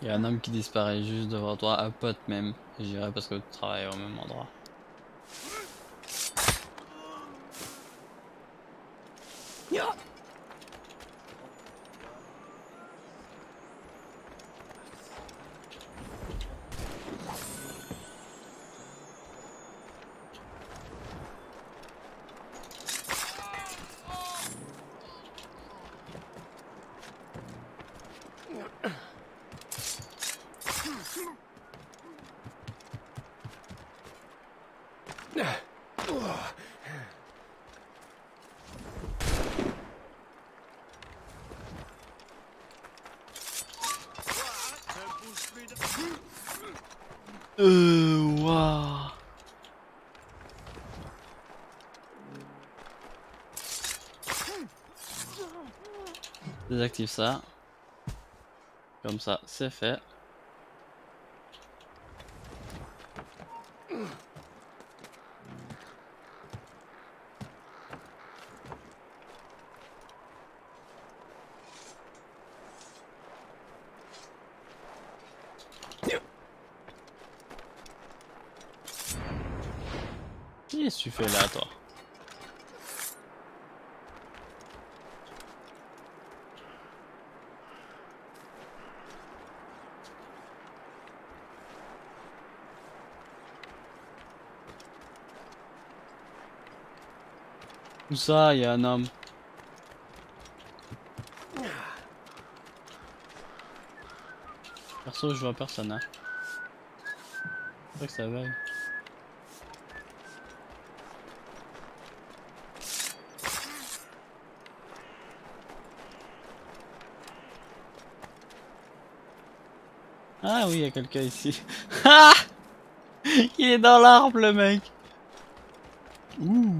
Il y a un homme qui disparaît juste devant toi, un pote même. Et j'irai parce que tu travailles au même endroit. Waouh. Désactive ça. Comme ça, c'est fait. Qu'est-ce que tu fais là, toi? Où ça, il y a un homme. Perso, je vois personne, hein. C'est vrai que ça vaille. Ah oui, il y a quelqu'un ici. Ah! Il est dans l'arbre, le mec. Ouh.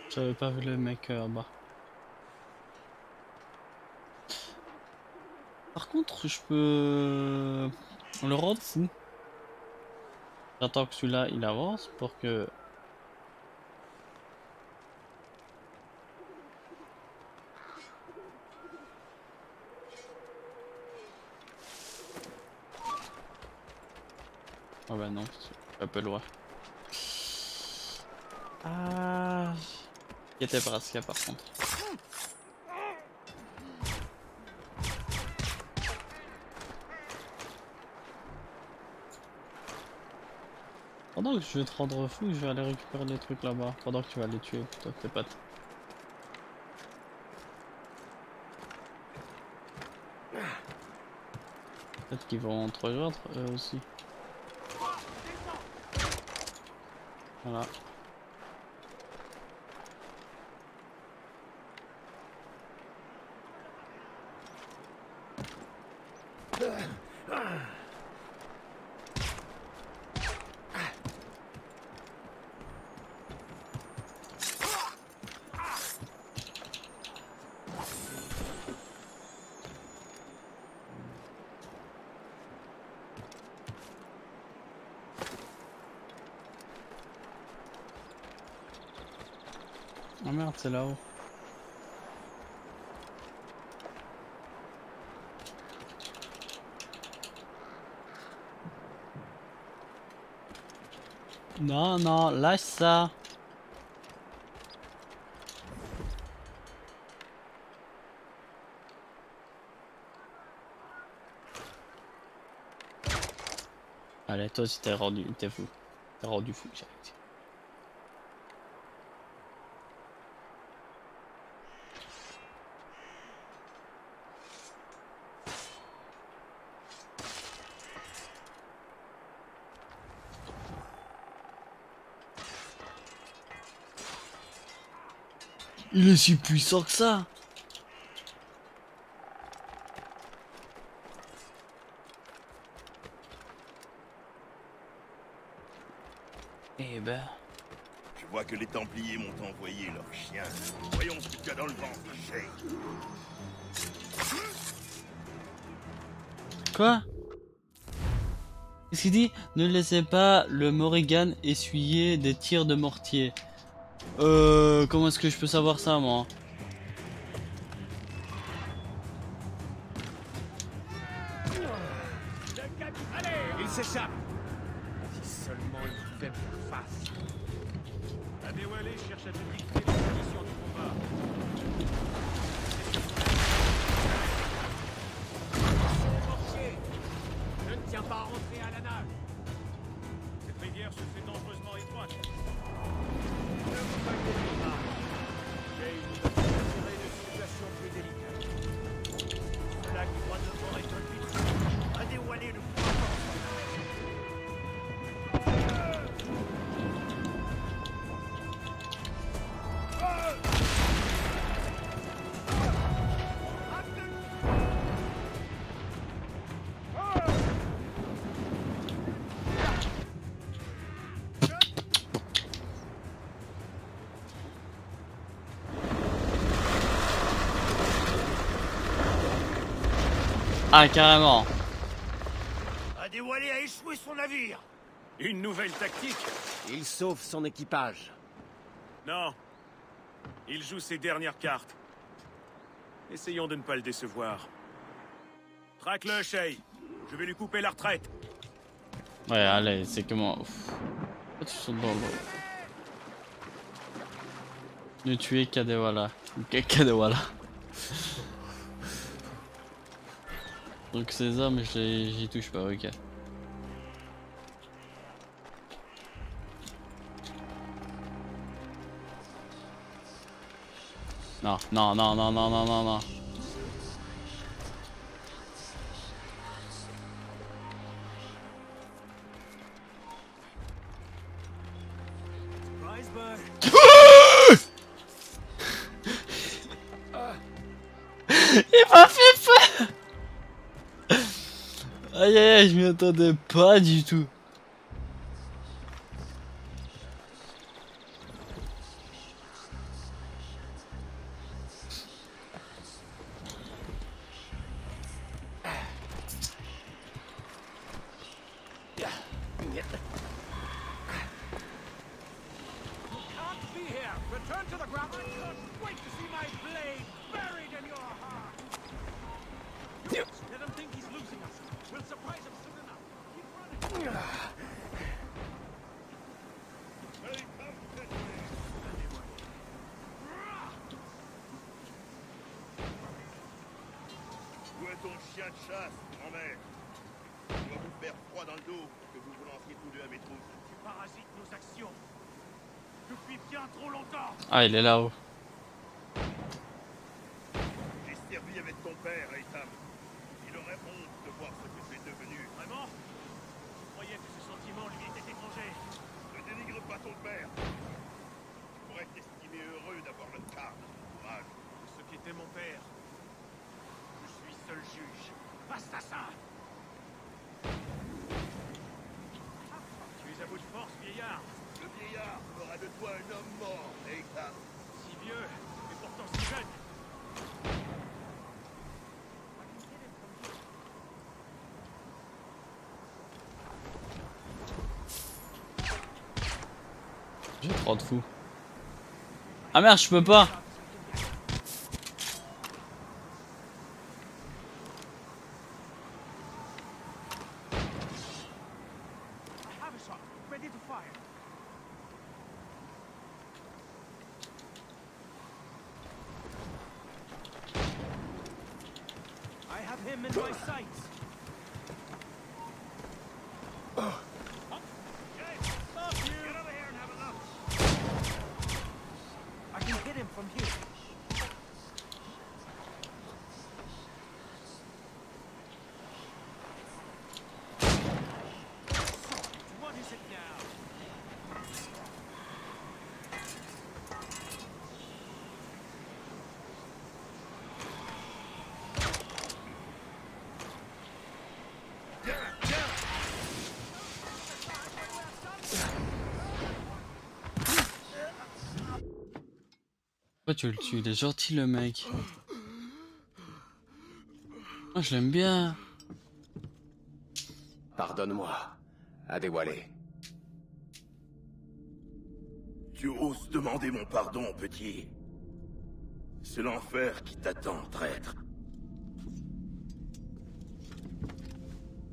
J'avais pas vu le mec en bas. Par contre, je peux le rendre fou. J'attends que celui-là il avance pour que. Ah bah non, c'est un peu loin. Ah, il était presque par contre. Pendant que je vais te rendre fou, je vais aller récupérer les trucs là-bas. Pendant que tu vas les tuer, toi, tes potes. Peut-être qu'ils vont te rejoindre eux aussi. Voilà. Oh merde, c'est là-haut. Non, non, lâche ça. Allez, toi aussi t'es fou. T'es rendu fou, j'ai dit. Il est si puissant que ça. Eh ben... Je vois que les Templiers m'ont envoyé leurs chiens. Voyons ce qu'il y a dans le ventre, Shay. Quoi? Qu'est-ce qu'il dit? Ne laissez pas le Morrigan essuyer des tirs de mortier. Comment est-ce que je peux savoir ça, moi? Il s'échappe. Si seulement il pouvait faire face. Adewale cherche à te dicter les conditions du combat. Mortier, je ne tiens pas à rentrer à la nage. Cette rivière se fait dangereusement étroite. Ne vous inquiétez pas. J'ai une gérer de situation plus délicate. Cela qui doit devant être vite. Adewale ne pourra pas. Ah, carrément. Adewale a échoué son navire. Une nouvelle tactique? Il sauve son équipage. Non. Il joue ses dernières cartes. Essayons de ne pas le décevoir. Traque-le, Shay. Je vais lui couper la retraite. Ouais, allez, c'est comment... Pourquoi tu sautes dans l'eau? Ne tuer Kadewala. Kadewala. Donc ces hommes, j'y touche pas, ok. Non, non, non, non, non, non, non, non. Il m'a fait peur. Aïe aïe aïe, je m'y attendais pas du tout. Où est ton chien de chasse, grand-mère? Je dois vous faire froid dans le dos pour que vous vous lanciez tous deux à mes trousses. parasite nos actions. Depuis bien trop longtemps. Ah, il est là-haut. J'ai servi avec ton père, Eitam. Il aurait honte de voir ce que tu es devenu. Vraiment? Je croyais que ce sentiment lui était étranger. Ne dénigre pas ton père. Tu pourrais t'estimer heureux d'avoir le quart de son courage. De ce qu'était mon père. Je suis seul juge. Assassin! Tu es à bout de force, vieillard. Le vieillard fera de toi un homme mort, Eitam. Si vieux, et pourtant si jeune. J'ai trop de fous. Ah merde, je peux pas. Ready to fire. I have him in my sights. Get over here and have a look. I can hit him from here. What is it now? Pourquoi tu le tues? Il est gentil le mec. Moi je l'aime bien. Pardonne-moi, Adewale. Tu oses demander mon pardon, petit. C'est l'enfer qui t'attend, traître.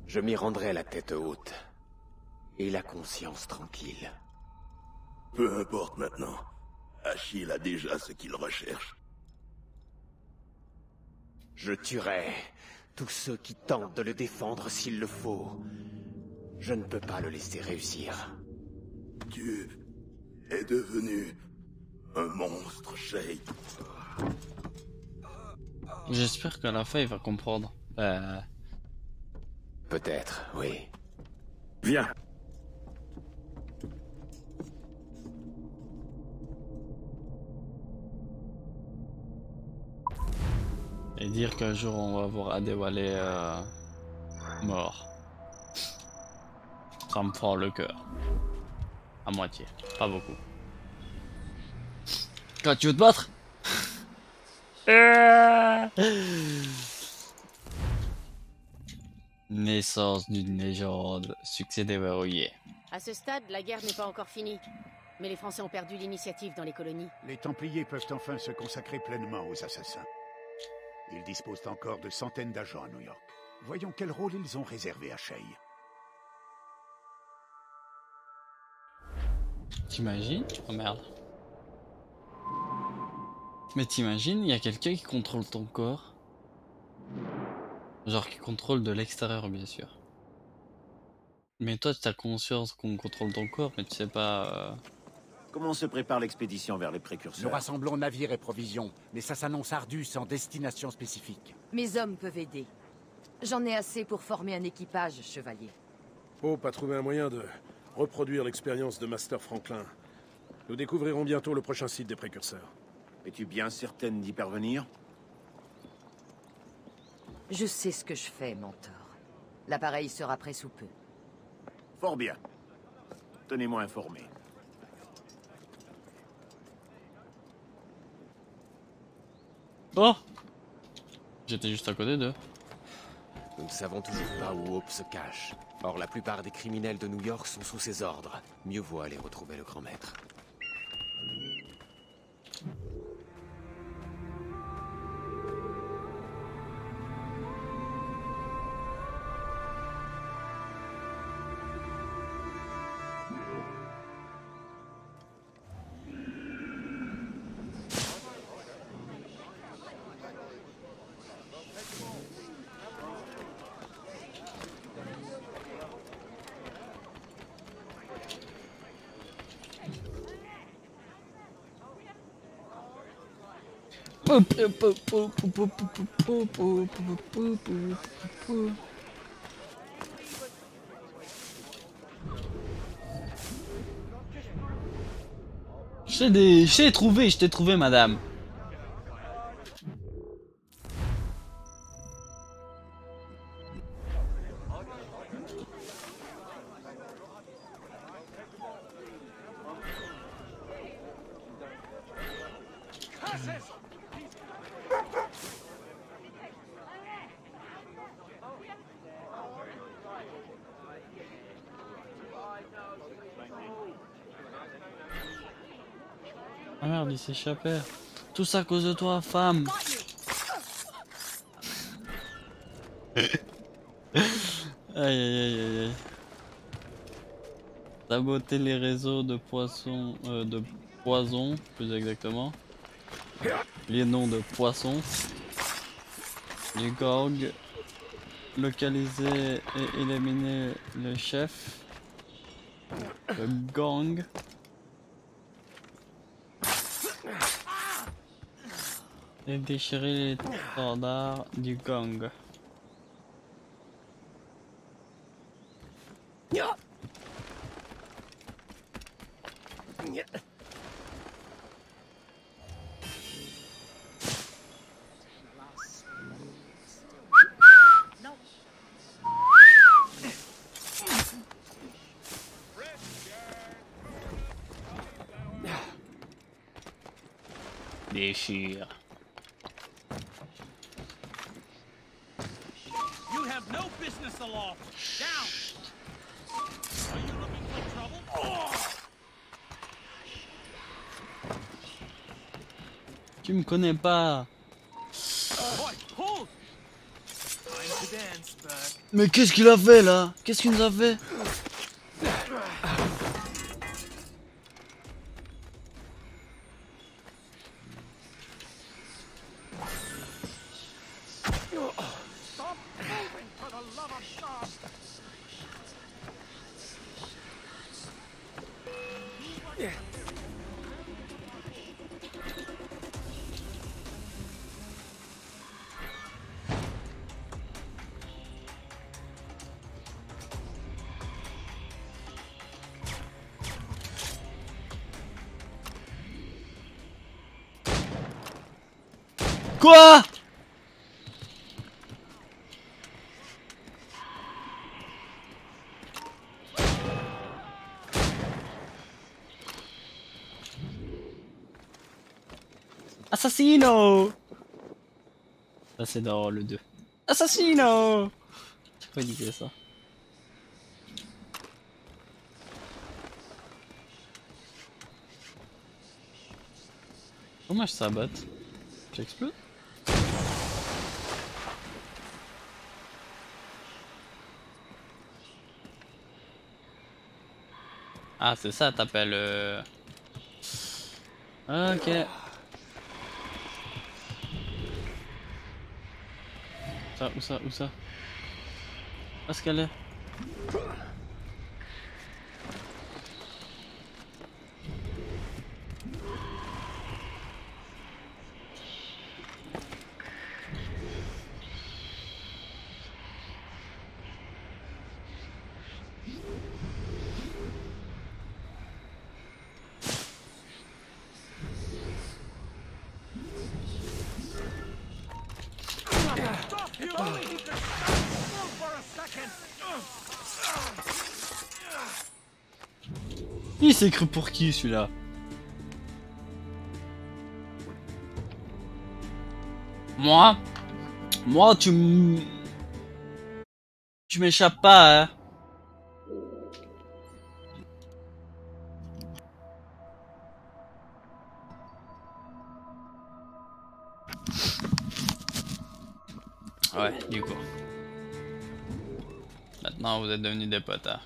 Je m'y rendrai la tête haute. Et la conscience tranquille. Peu importe maintenant. Achille a déjà ce qu'il recherche. Je tuerai tous ceux qui tentent de le défendre s'il le faut. Je ne peux pas le laisser réussir. Tu es devenu un monstre, Shay. J'espère qu'à la fin il va comprendre. Peut-être, oui. Viens. Et dire qu'un jour on va voir Adewale mort. Ça me fend le cœur. À moitié, pas beaucoup. Quand tu veux te battre? Naissance d'une légende, succès déverrouillé. À ce stade, la guerre n'est pas encore finie. Mais les Français ont perdu l'initiative dans les colonies. Les Templiers peuvent enfin se consacrer pleinement aux assassins. Ils disposent encore de centaines d'agents à New York. Voyons quel rôle ils ont réservé à Shay. T'imagines? Oh merde. Mais t'imagines, il y a quelqu'un qui contrôle ton corps. Genre qui contrôle de l'extérieur, bien sûr. Mais toi, tu as conscience qu'on contrôle ton corps, mais tu sais pas... Comment se prépare l'expédition vers les précurseurs? Nous rassemblons navires et provisions, mais ça s'annonce ardu sans destination spécifique. Mes hommes peuvent aider. J'en ai assez pour former un équipage, chevalier. Pope a trouvé un moyen de reproduire l'expérience de Master Franklin. Nous découvrirons bientôt le prochain site des précurseurs. Es-tu bien certaine d'y parvenir? Je sais ce que je fais, mentor. L'appareil sera prêt sous peu. Fort bien. Tenez-moi informé. Oh! J'étais juste à côté d'eux. Nous ne savons toujours pas où Hope se cache. Or, la plupart des criminels de New York sont sous ses ordres. Mieux vaut aller retrouver le grand maître. Je t'ai trouvé, madame. Ah merde, il s'échappait. Tout ça à cause de toi, femme. Aïe aïe aïe aïe aïe. Saboter les réseaux de poissons, de poison, plus exactement. Les noms de poissons. Du gang. Localiser et éliminer le chef. Le gang. Et déchirer les standards du gang. Déchire. You have no business aloft. Down. Are you looking for trouble? Tu me connais pas. Mais qu'est-ce qu'il a fait là? Qu'est-ce qu'il nous a fait? Quoi? Assassino! Ça c'est dans le 2. Assassino! J'ai pas dit ça. Comment je sabote? J'explose? Ah c'est ça t'appelles Ok. Où ça? Où est-ce qu'elle est? Il s'est cru pour qui celui-là? Moi, tu m'échappes pas, hein. Ouais, du coup. Maintenant vous êtes devenus des potes, hein.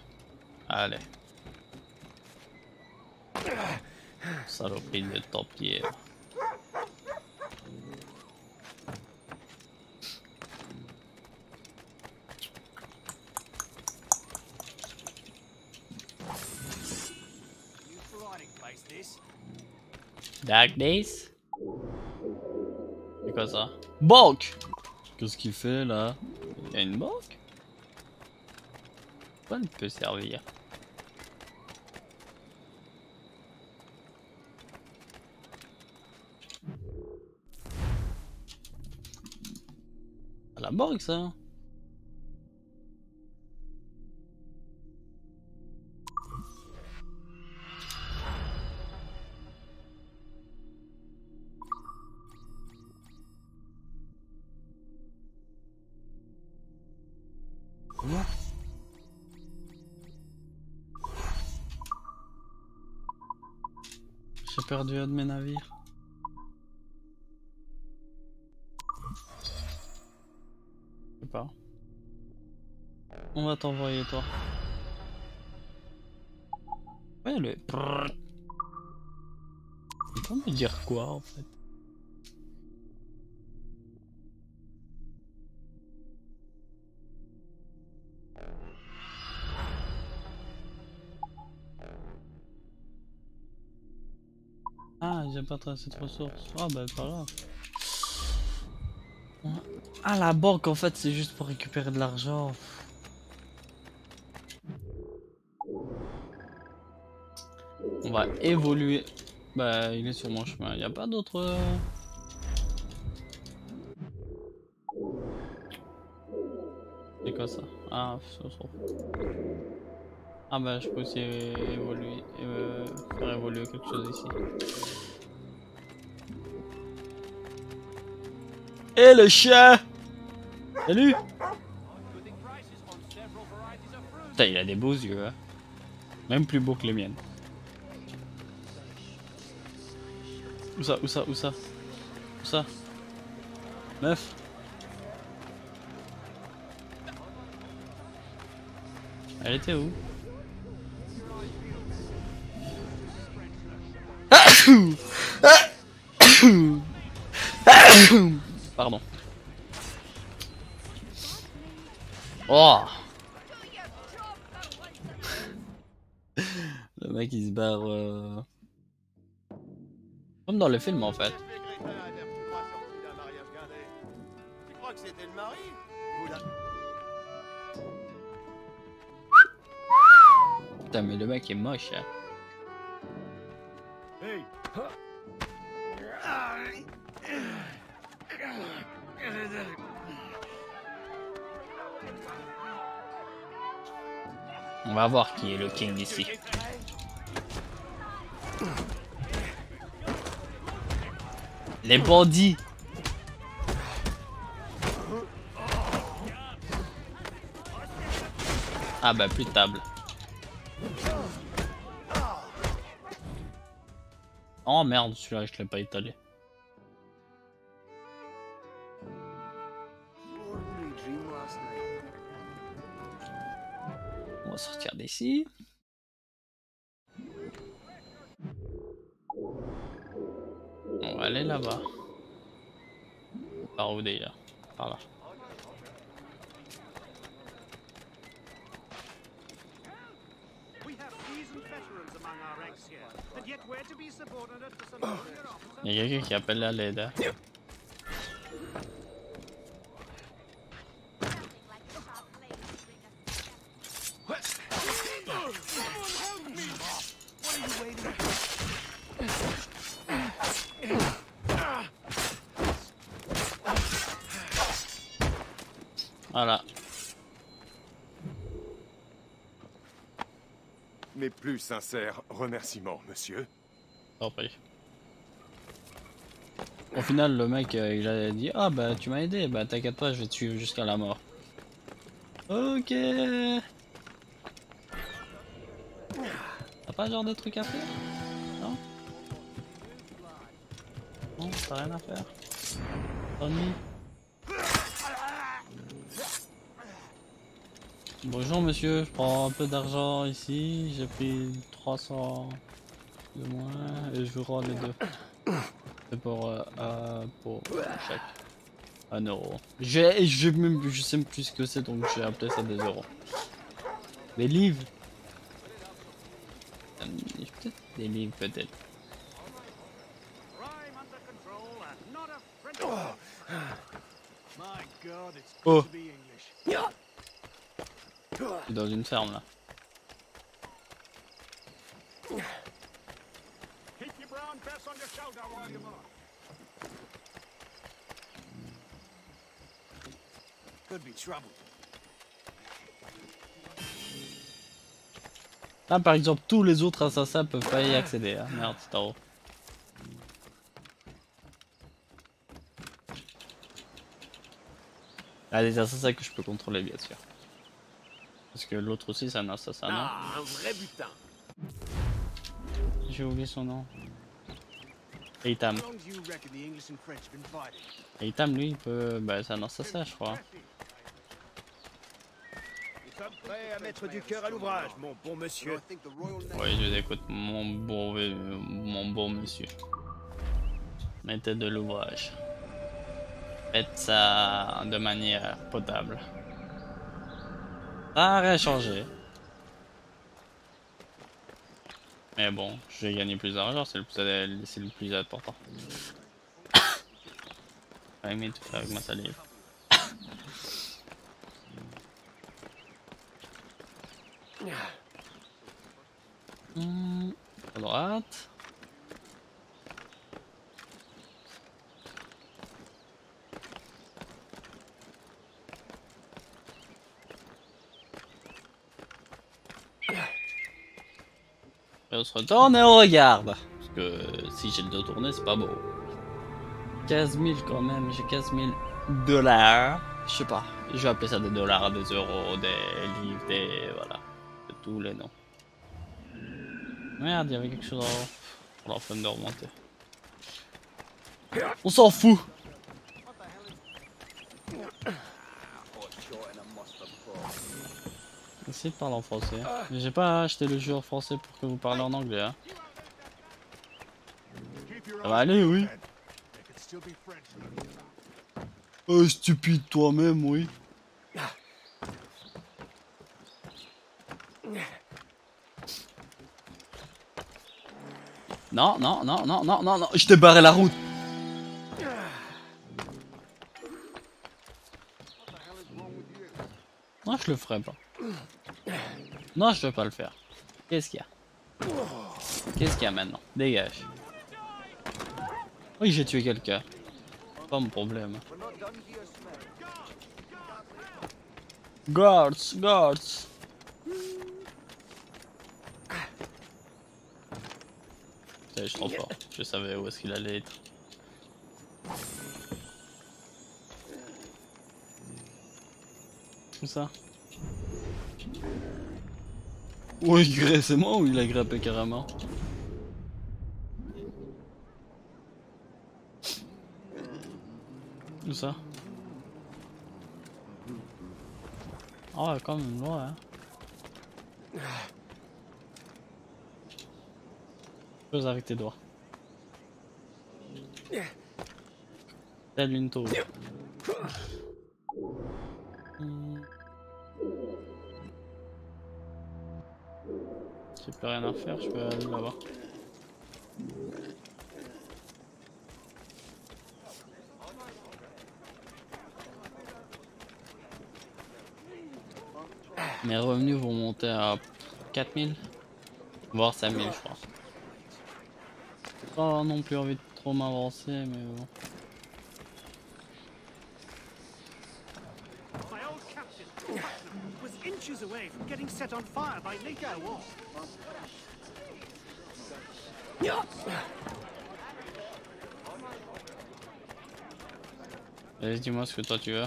Allez. Saloperie de templier. Dark Days? quoi ça? Banque! Qu'est-ce qu'il fait là? Il y a une banque? Quoi elle peut servir? À la banque ça? Comment? J'ai perdu un de mes navires. Je sais pas. On va t'envoyer toi. Ouais le... Il peut me dire quoi en fait? Ah, j'ai pas assez de ressources. Ah bah pas grave. Ah la banque en fait c'est juste pour récupérer de l'argent. On va évoluer. Bah il est sur mon chemin. Y a pas d'autre. C'est quoi ça? Ah ça se trouve. Ah bah je peux aussi évoluer, faire évoluer quelque chose ici. Et le chien! Salut! Putain il a des beaux yeux hein. Même plus beaux que les miennes. Où ça? Où ça? Où ça? Où ça? Meuf? Elle était où? Pardon. Oh. Le mec il se barre comme dans le film en fait. Putain mais le mec est moche hein. On va voir qui est le king ici. Les bandits. Ah bah plus de table. Oh merde, celui-là je l'ai pas étalé. On va sortir d'ici. On va aller là-bas. Par où déjà? Par là. Il y a quelqu'un qui appelle à l'aide. Hein. Voilà. Mes plus sincères remerciements, monsieur. T'en prie. Au final, le mec, il a dit ah bah tu m'as aidé, bah t'inquiète pas, je vais te suivre jusqu'à la mort. Ok. T'as pas genre de trucs à faire? Non? Non, t'as rien à faire. Tommy. Bonjour monsieur, je prends un peu d'argent ici, j'ai pris 300 de moins et je vous rends les deux. C'est pour chaque 1 euro. Je sais même plus ce que c'est donc j'ai appelé ça des euros. Des livres. Peut-être des livres peut-être. Oh. Dans une ferme là. Là par exemple tous les autres assassins peuvent pas y accéder, hein. Merde, c'est en haut. Ah, des assassins que je peux contrôler bien sûr. Parce que l'autre aussi c'est un assassin, non? Ah, un vrai butin. J'ai oublié son nom. Eitam. Eitam lui il peut... Bah c'est un assassin je crois. Nous sommes prêts à mettre du cœur à l'ouvrage, mon bon monsieur. Oui, je t'écoute, mon bon monsieur. Mettez de l'ouvrage. Faites ça de manière potable. Ça n'a rien changé. Mais bon, je vais gagner plus d'argent, c'est le plus important. Avec tout faire avec ma salive. À droite. Et on se retourne et on regarde. Parce que si j'ai le dos tourné, c'est pas beau. 15 000 quand même, j'ai 15 000 dollars. Je sais pas, je vais appeler ça des dollars, des euros, des livres, des... voilà. De tous les noms. Merde, il y avait quelque chose en haut. On leur peine de remonter. On s'en fout. Essayez de parler en français. Mais j'ai pas acheté le jeu en français pour que vous parlez en anglais. Hein. Ça va aller, oui. Oh, stupide toi-même, oui. Non, non, non, non, non, non, non, je t'ai barré la route. Non, je le ferai pas. Non, je vais pas le faire. Qu'est-ce qu'il y a? Qu'est-ce qu'il y a maintenant? Dégage. Oui, j'ai tué quelqu'un. Pas mon problème. Guards, guards. Je suis trop fort. Je savais où est-ce qu'il allait être. Où ça? Oui, c'est moi ou il a grimpé carrément? Où ça? Ah ouais, quand même loin, hein. Chose avec tes doigts. Telle une taupe. J'ai plus rien à faire, je peux aller là-bas. Mes revenus vont monter à 4000, voire 5000 je crois. J'ai pas non plus envie de trop m'avancer, mais bon. Allez, dis-moi ce que toi tu veux.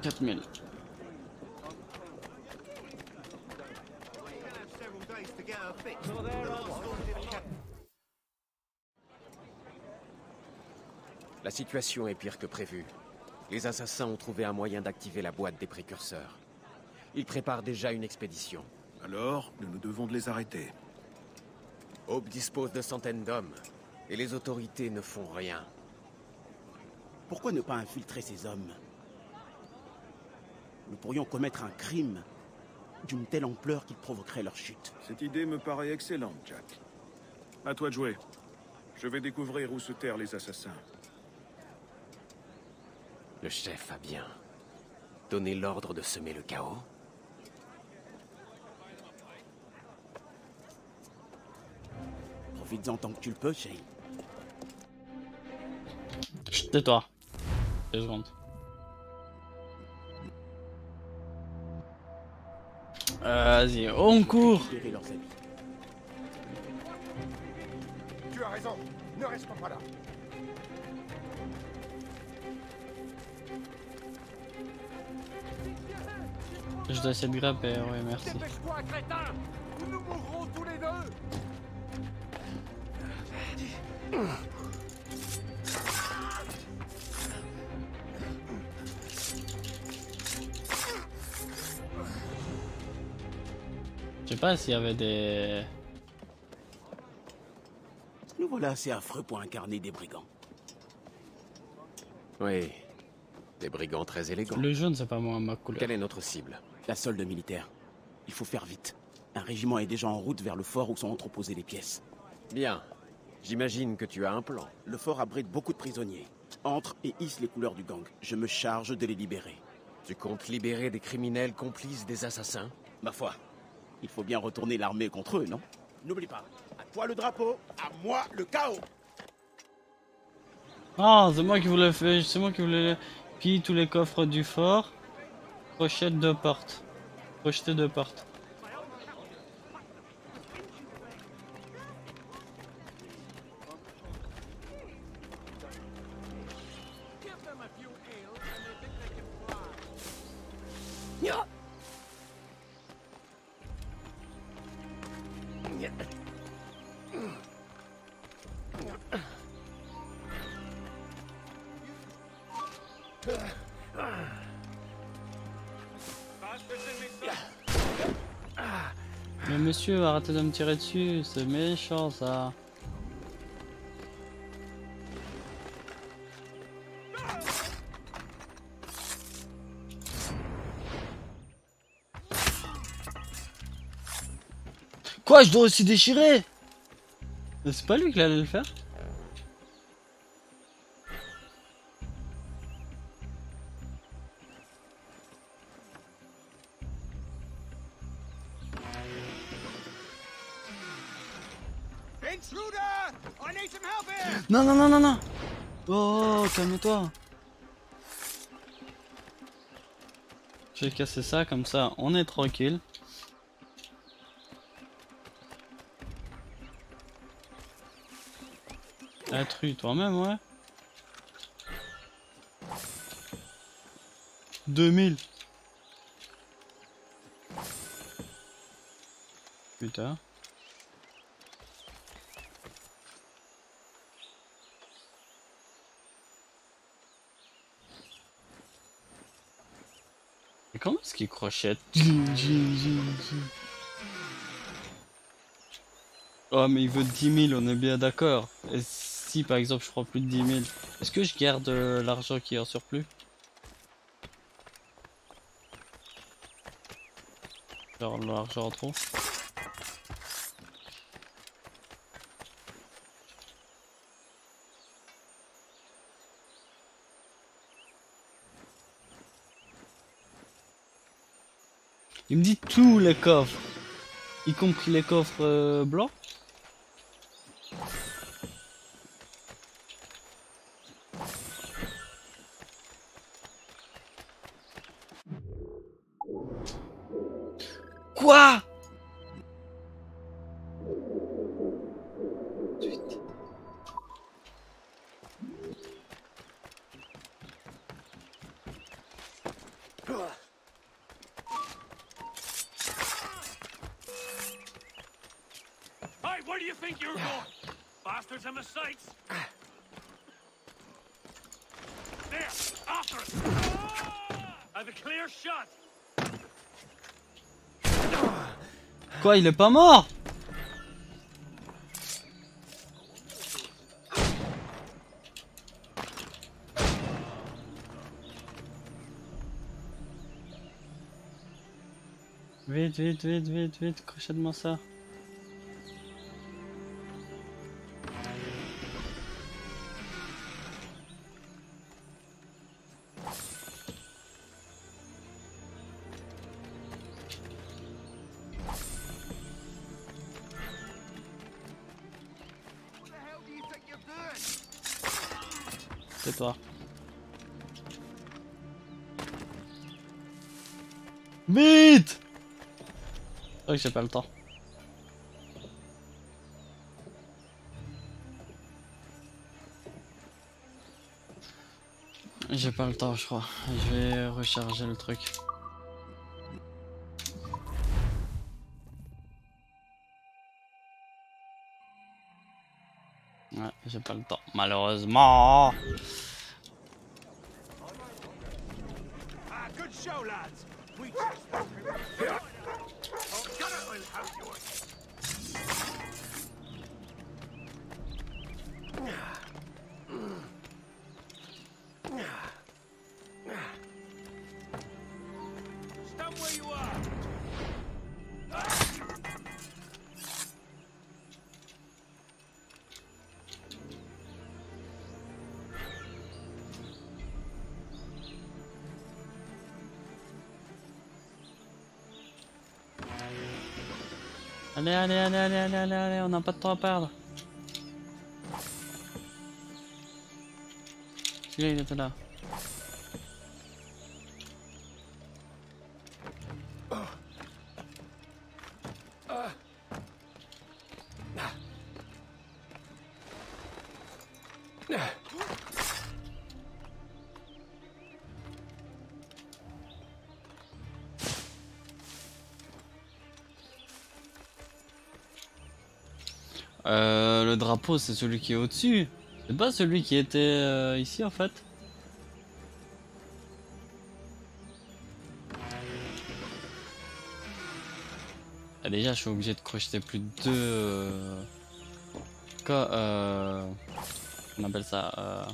$4000. La situation est pire que prévu. Les assassins ont trouvé un moyen d'activer la boîte des précurseurs. Ils préparent déjà une expédition. Alors, nous devons de les arrêter. Hope dispose de centaines d'hommes, et les autorités ne font rien. Pourquoi ne pas infiltrer ces hommes? nous pourrions commettre un crime d'une telle ampleur qu'il provoquerait leur chute. Cette idée me paraît excellente, Jack. À toi de jouer. Je vais découvrir où se terrent les assassins. Le chef a bien donné l'ordre de semer le chaos. Profites-en tant que tu le peux, Shane. Tais-toi. 2 secondes. Vas-y, on court. Tu as raison. Ne restons pas là. Je dois essayer de grimper, oui, merci. Dépêche-toi, crétin! Ou nous mourrons tous les deux! Je sais pas s'il y avait des... Nous voilà assez affreux pour incarner des brigands. Oui, des brigands très élégants. Le jaune, c'est pas moi, ma couleur. Quelle est notre cible? La solde militaire. Il faut faire vite. Un régiment est déjà en route vers le fort où sont entreposées les pièces. Bien. J'imagine que tu as un plan. Le fort abrite beaucoup de prisonniers. Entre et hisse les couleurs du gang. Je me charge de les libérer. Tu comptes libérer des criminels complices des assassins? Ma foi, il faut bien retourner l'armée contre eux, non? N'oublie pas, à toi le drapeau, à moi le chaos. Ah, c'est moi qui voulais faire... C'est moi qui voulais piller tous les coffres du fort. Crochette 2 portes. Crocheter 2 portes. Mais monsieur, arrêtez de me tirer dessus, c'est méchant ça. Quoi, je dois aussi déchirer? Mais c'est pas lui qui allait le faire? Non, non, non, non, non. Oh, calme-toi. Je vais casser ça, comme ça, on est tranquille. Intrus toi-même, ouais. 2000. Putain. Et comment est-ce qu'il crochette? Oh mais il veut 10 000, on est bien d'accord. Et si par exemple je prends plus de 10 000, est-ce que je garde l'argent qui est en surplus? Genre l'argent en trop. Il me dit tous les coffres, y compris les coffres blancs. Quoi? Hey, where do you think you're going? Bastards in the sights! There! After us! Have a clear shot! Quoi, il est pas mort? Vite, vite, vite, vite, vite, crochet-moi ça. C'est toi. Vite! Oh, j'ai pas le temps. J'ai pas le temps, je crois. Je vais recharger le truc. Ouais, j'ai pas le temps, malheureusement. Ah, good show, lads. We just Gunner will have yours. Stand where you are. Allez, allez, allez, allez, allez, allez, allez, on n'a pas de temps à perdre. Celui-là, il était là. Le drapeau, c'est celui qui est au-dessus. C'est pas celui qui était ici en fait. Ah, déjà, je suis obligé de crocheter plus de deux. On appelle ça.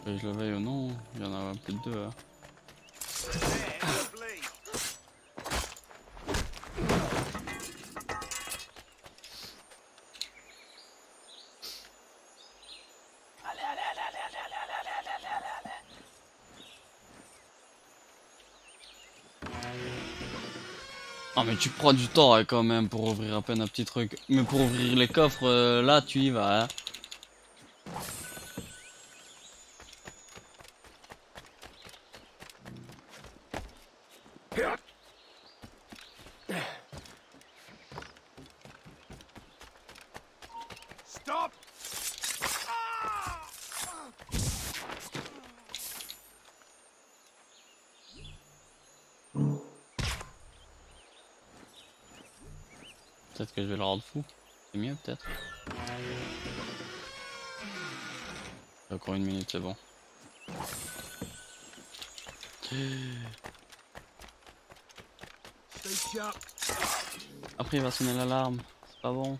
Que je le veuille ou non, il y en a plus de deux. Hein. Ah mais tu prends du temps hein, quand même pour ouvrir à peine un petit truc. Mais pour ouvrir les coffres, là tu y vas. Hein. Stop! Peut-être que je vais le rendre fou. C'est mieux peut-être. Encore une minute, c'est bon. Après il va sonner l'alarme. C'est pas bon.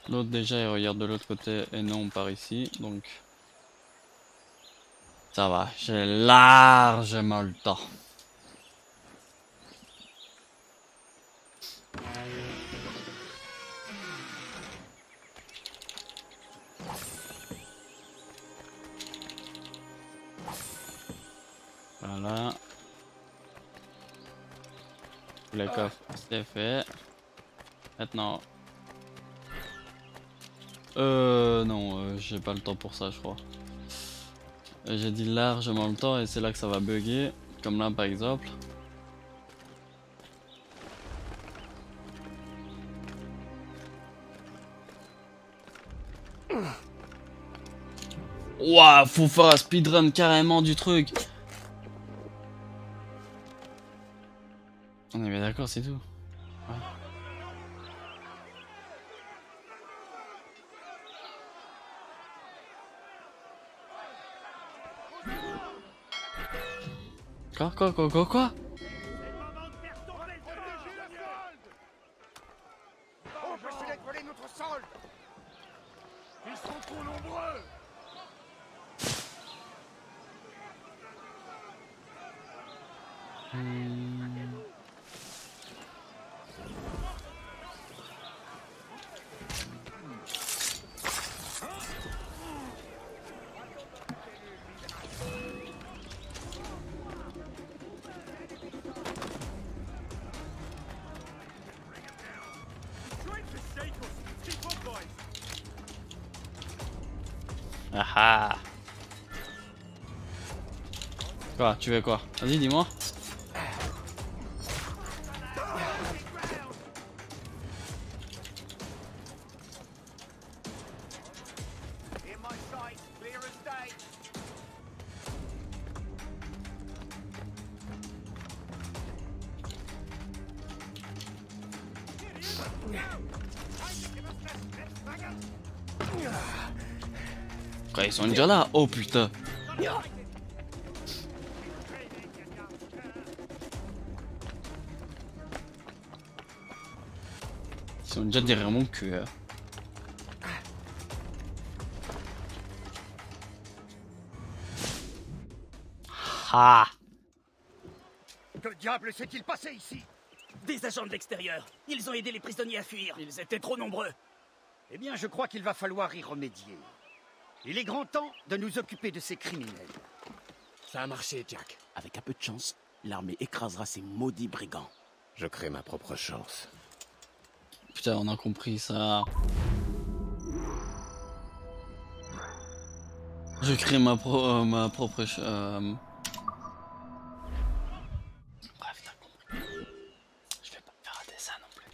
L'autre déjà il regarde de l'autre côté et non par ici, donc ça va, j'ai largement le temps. Voilà. Les coffres, c'est fait. Maintenant. Non, j'ai pas le temps pour ça, je crois. J'ai dit largement le temps et c'est là que ça va bugger. Comme là, par exemple. Ouah, faut faire un speedrun carrément du truc. On est bien d'accord, c'est tout. Ouais. Quoi? Empêchez-les de voler notre solde. Ils sont trop nombreux. Ah ah. Quoi? Tu veux quoi? Vas-y, dis-moi. Quoi, ils sont déjà là? Oh putain. Ils sont déjà derrière mon cul. Hein. Ah. Que diable s'est-il passé ici? Des agents de l'extérieur. Ils ont aidé les prisonniers à fuir. Ils étaient trop nombreux. Eh bien, je crois qu'il va falloir y remédier. Il est grand temps de nous occuper de ces criminels. Ça a marché, Jack. Avec un peu de chance, l'armée écrasera ces maudits brigands. Je crée ma propre chance. Putain, on a compris ça. Je crée ma propre... Bref, t'as compris. Je vais pas me faire rater ça non plus.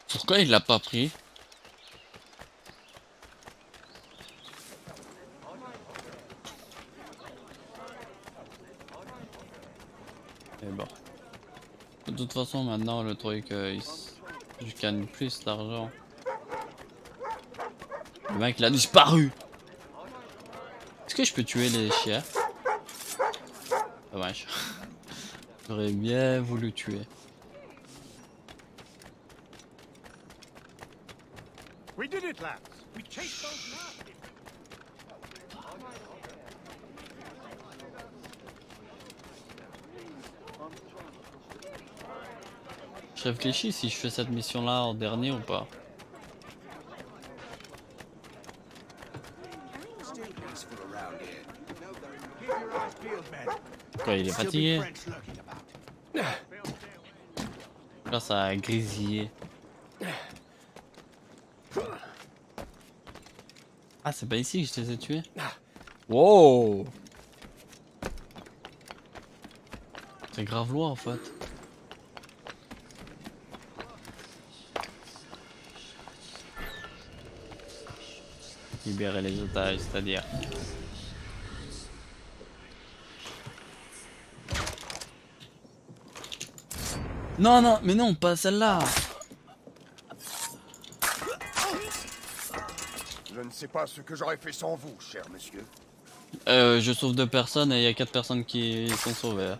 Pourquoi il l'a pas pris? Et bon. De toute façon, maintenant, le truc, je gagne plus d'argent. Le mec, il a disparu. Est-ce que je peux tuer les chiens? Dommage. J'aurais bien voulu tuer. We did it, lads. We chased those nasty. Je réfléchis si je fais cette mission là en dernier ou pas. Quoi, il est fatigué? Là ça a grésillé. Ah, c'est pas ici que je les ai tués? Wow! C'est grave loin en fait. Libérer les otages, c'est-à-dire. Non, non, mais non, pas celle-là. Je ne sais pas ce que j'aurais fait sans vous, cher monsieur. Je sauve 2 personnes et il y a 4 personnes qui sont sauvées.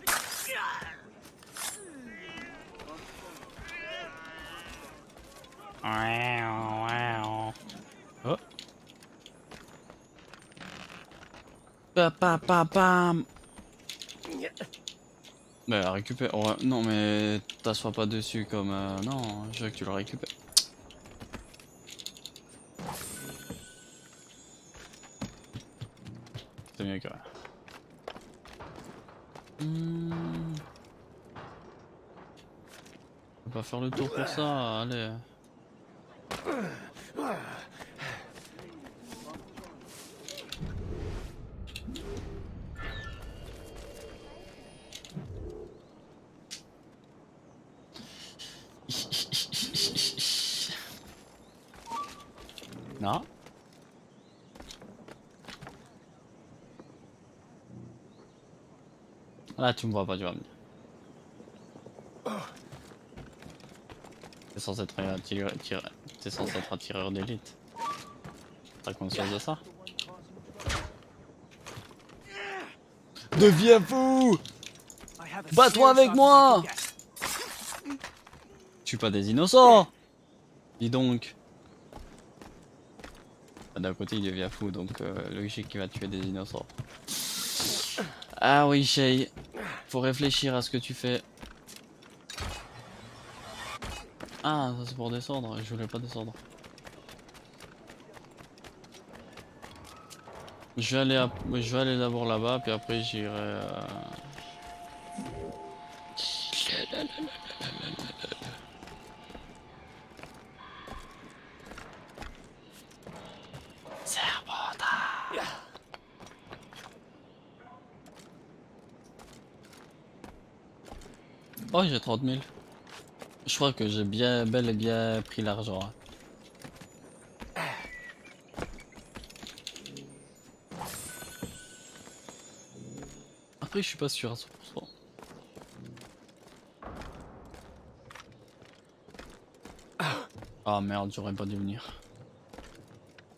Oh. Pam. Mais récupère. Ouais, non, mais t'assois pas dessus comme. Non, je veux que tu le récupères. C'est mieux que rien. On va pas faire le tour pour ça, allez. Non. Là tu me vois pas, tu vas me dire. censé être t'es censé être un tireur d'élite. T'as conscience de ça? Deviens fou! Bats-toi avec moi! Tue pas des innocents! Dis donc. D'un côté il devient fou, donc logique qu'il va tuer des innocents. Ah oui Shay, faut réfléchir à ce que tu fais. Ah ça c'est pour descendre, je voulais pas descendre. Je vais aller d'abord là-bas, puis après j'irai... Oh j'ai 30 000. Je crois que j'ai bel et bien pris l'argent. Hein. Après je suis pas sûr à 100%. Ah merde, j'aurais pas dû venir.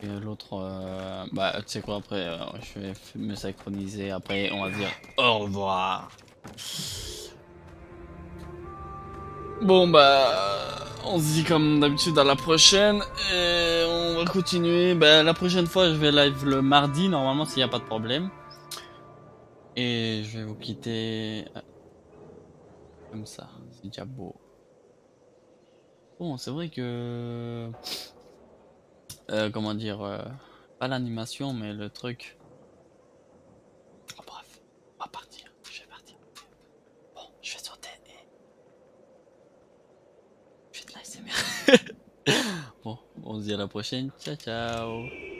Et l'autre, bah tu sais quoi, après je vais me synchroniser, après on va dire au revoir. Bon bah on se dit comme d'habitude à la prochaine et on va continuer. Bah la prochaine fois je vais live le mardi normalement s'il n'y a pas de problème. Et je vais vous quitter comme ça, c'est déjà beau. Bon c'est vrai que comment dire, pas l'animation mais le truc. Oh, bref, on va partir, je vais partir. Bon, je vais sauter et je vais de l'ASMR. Bon, on se dit à la prochaine, ciao ciao.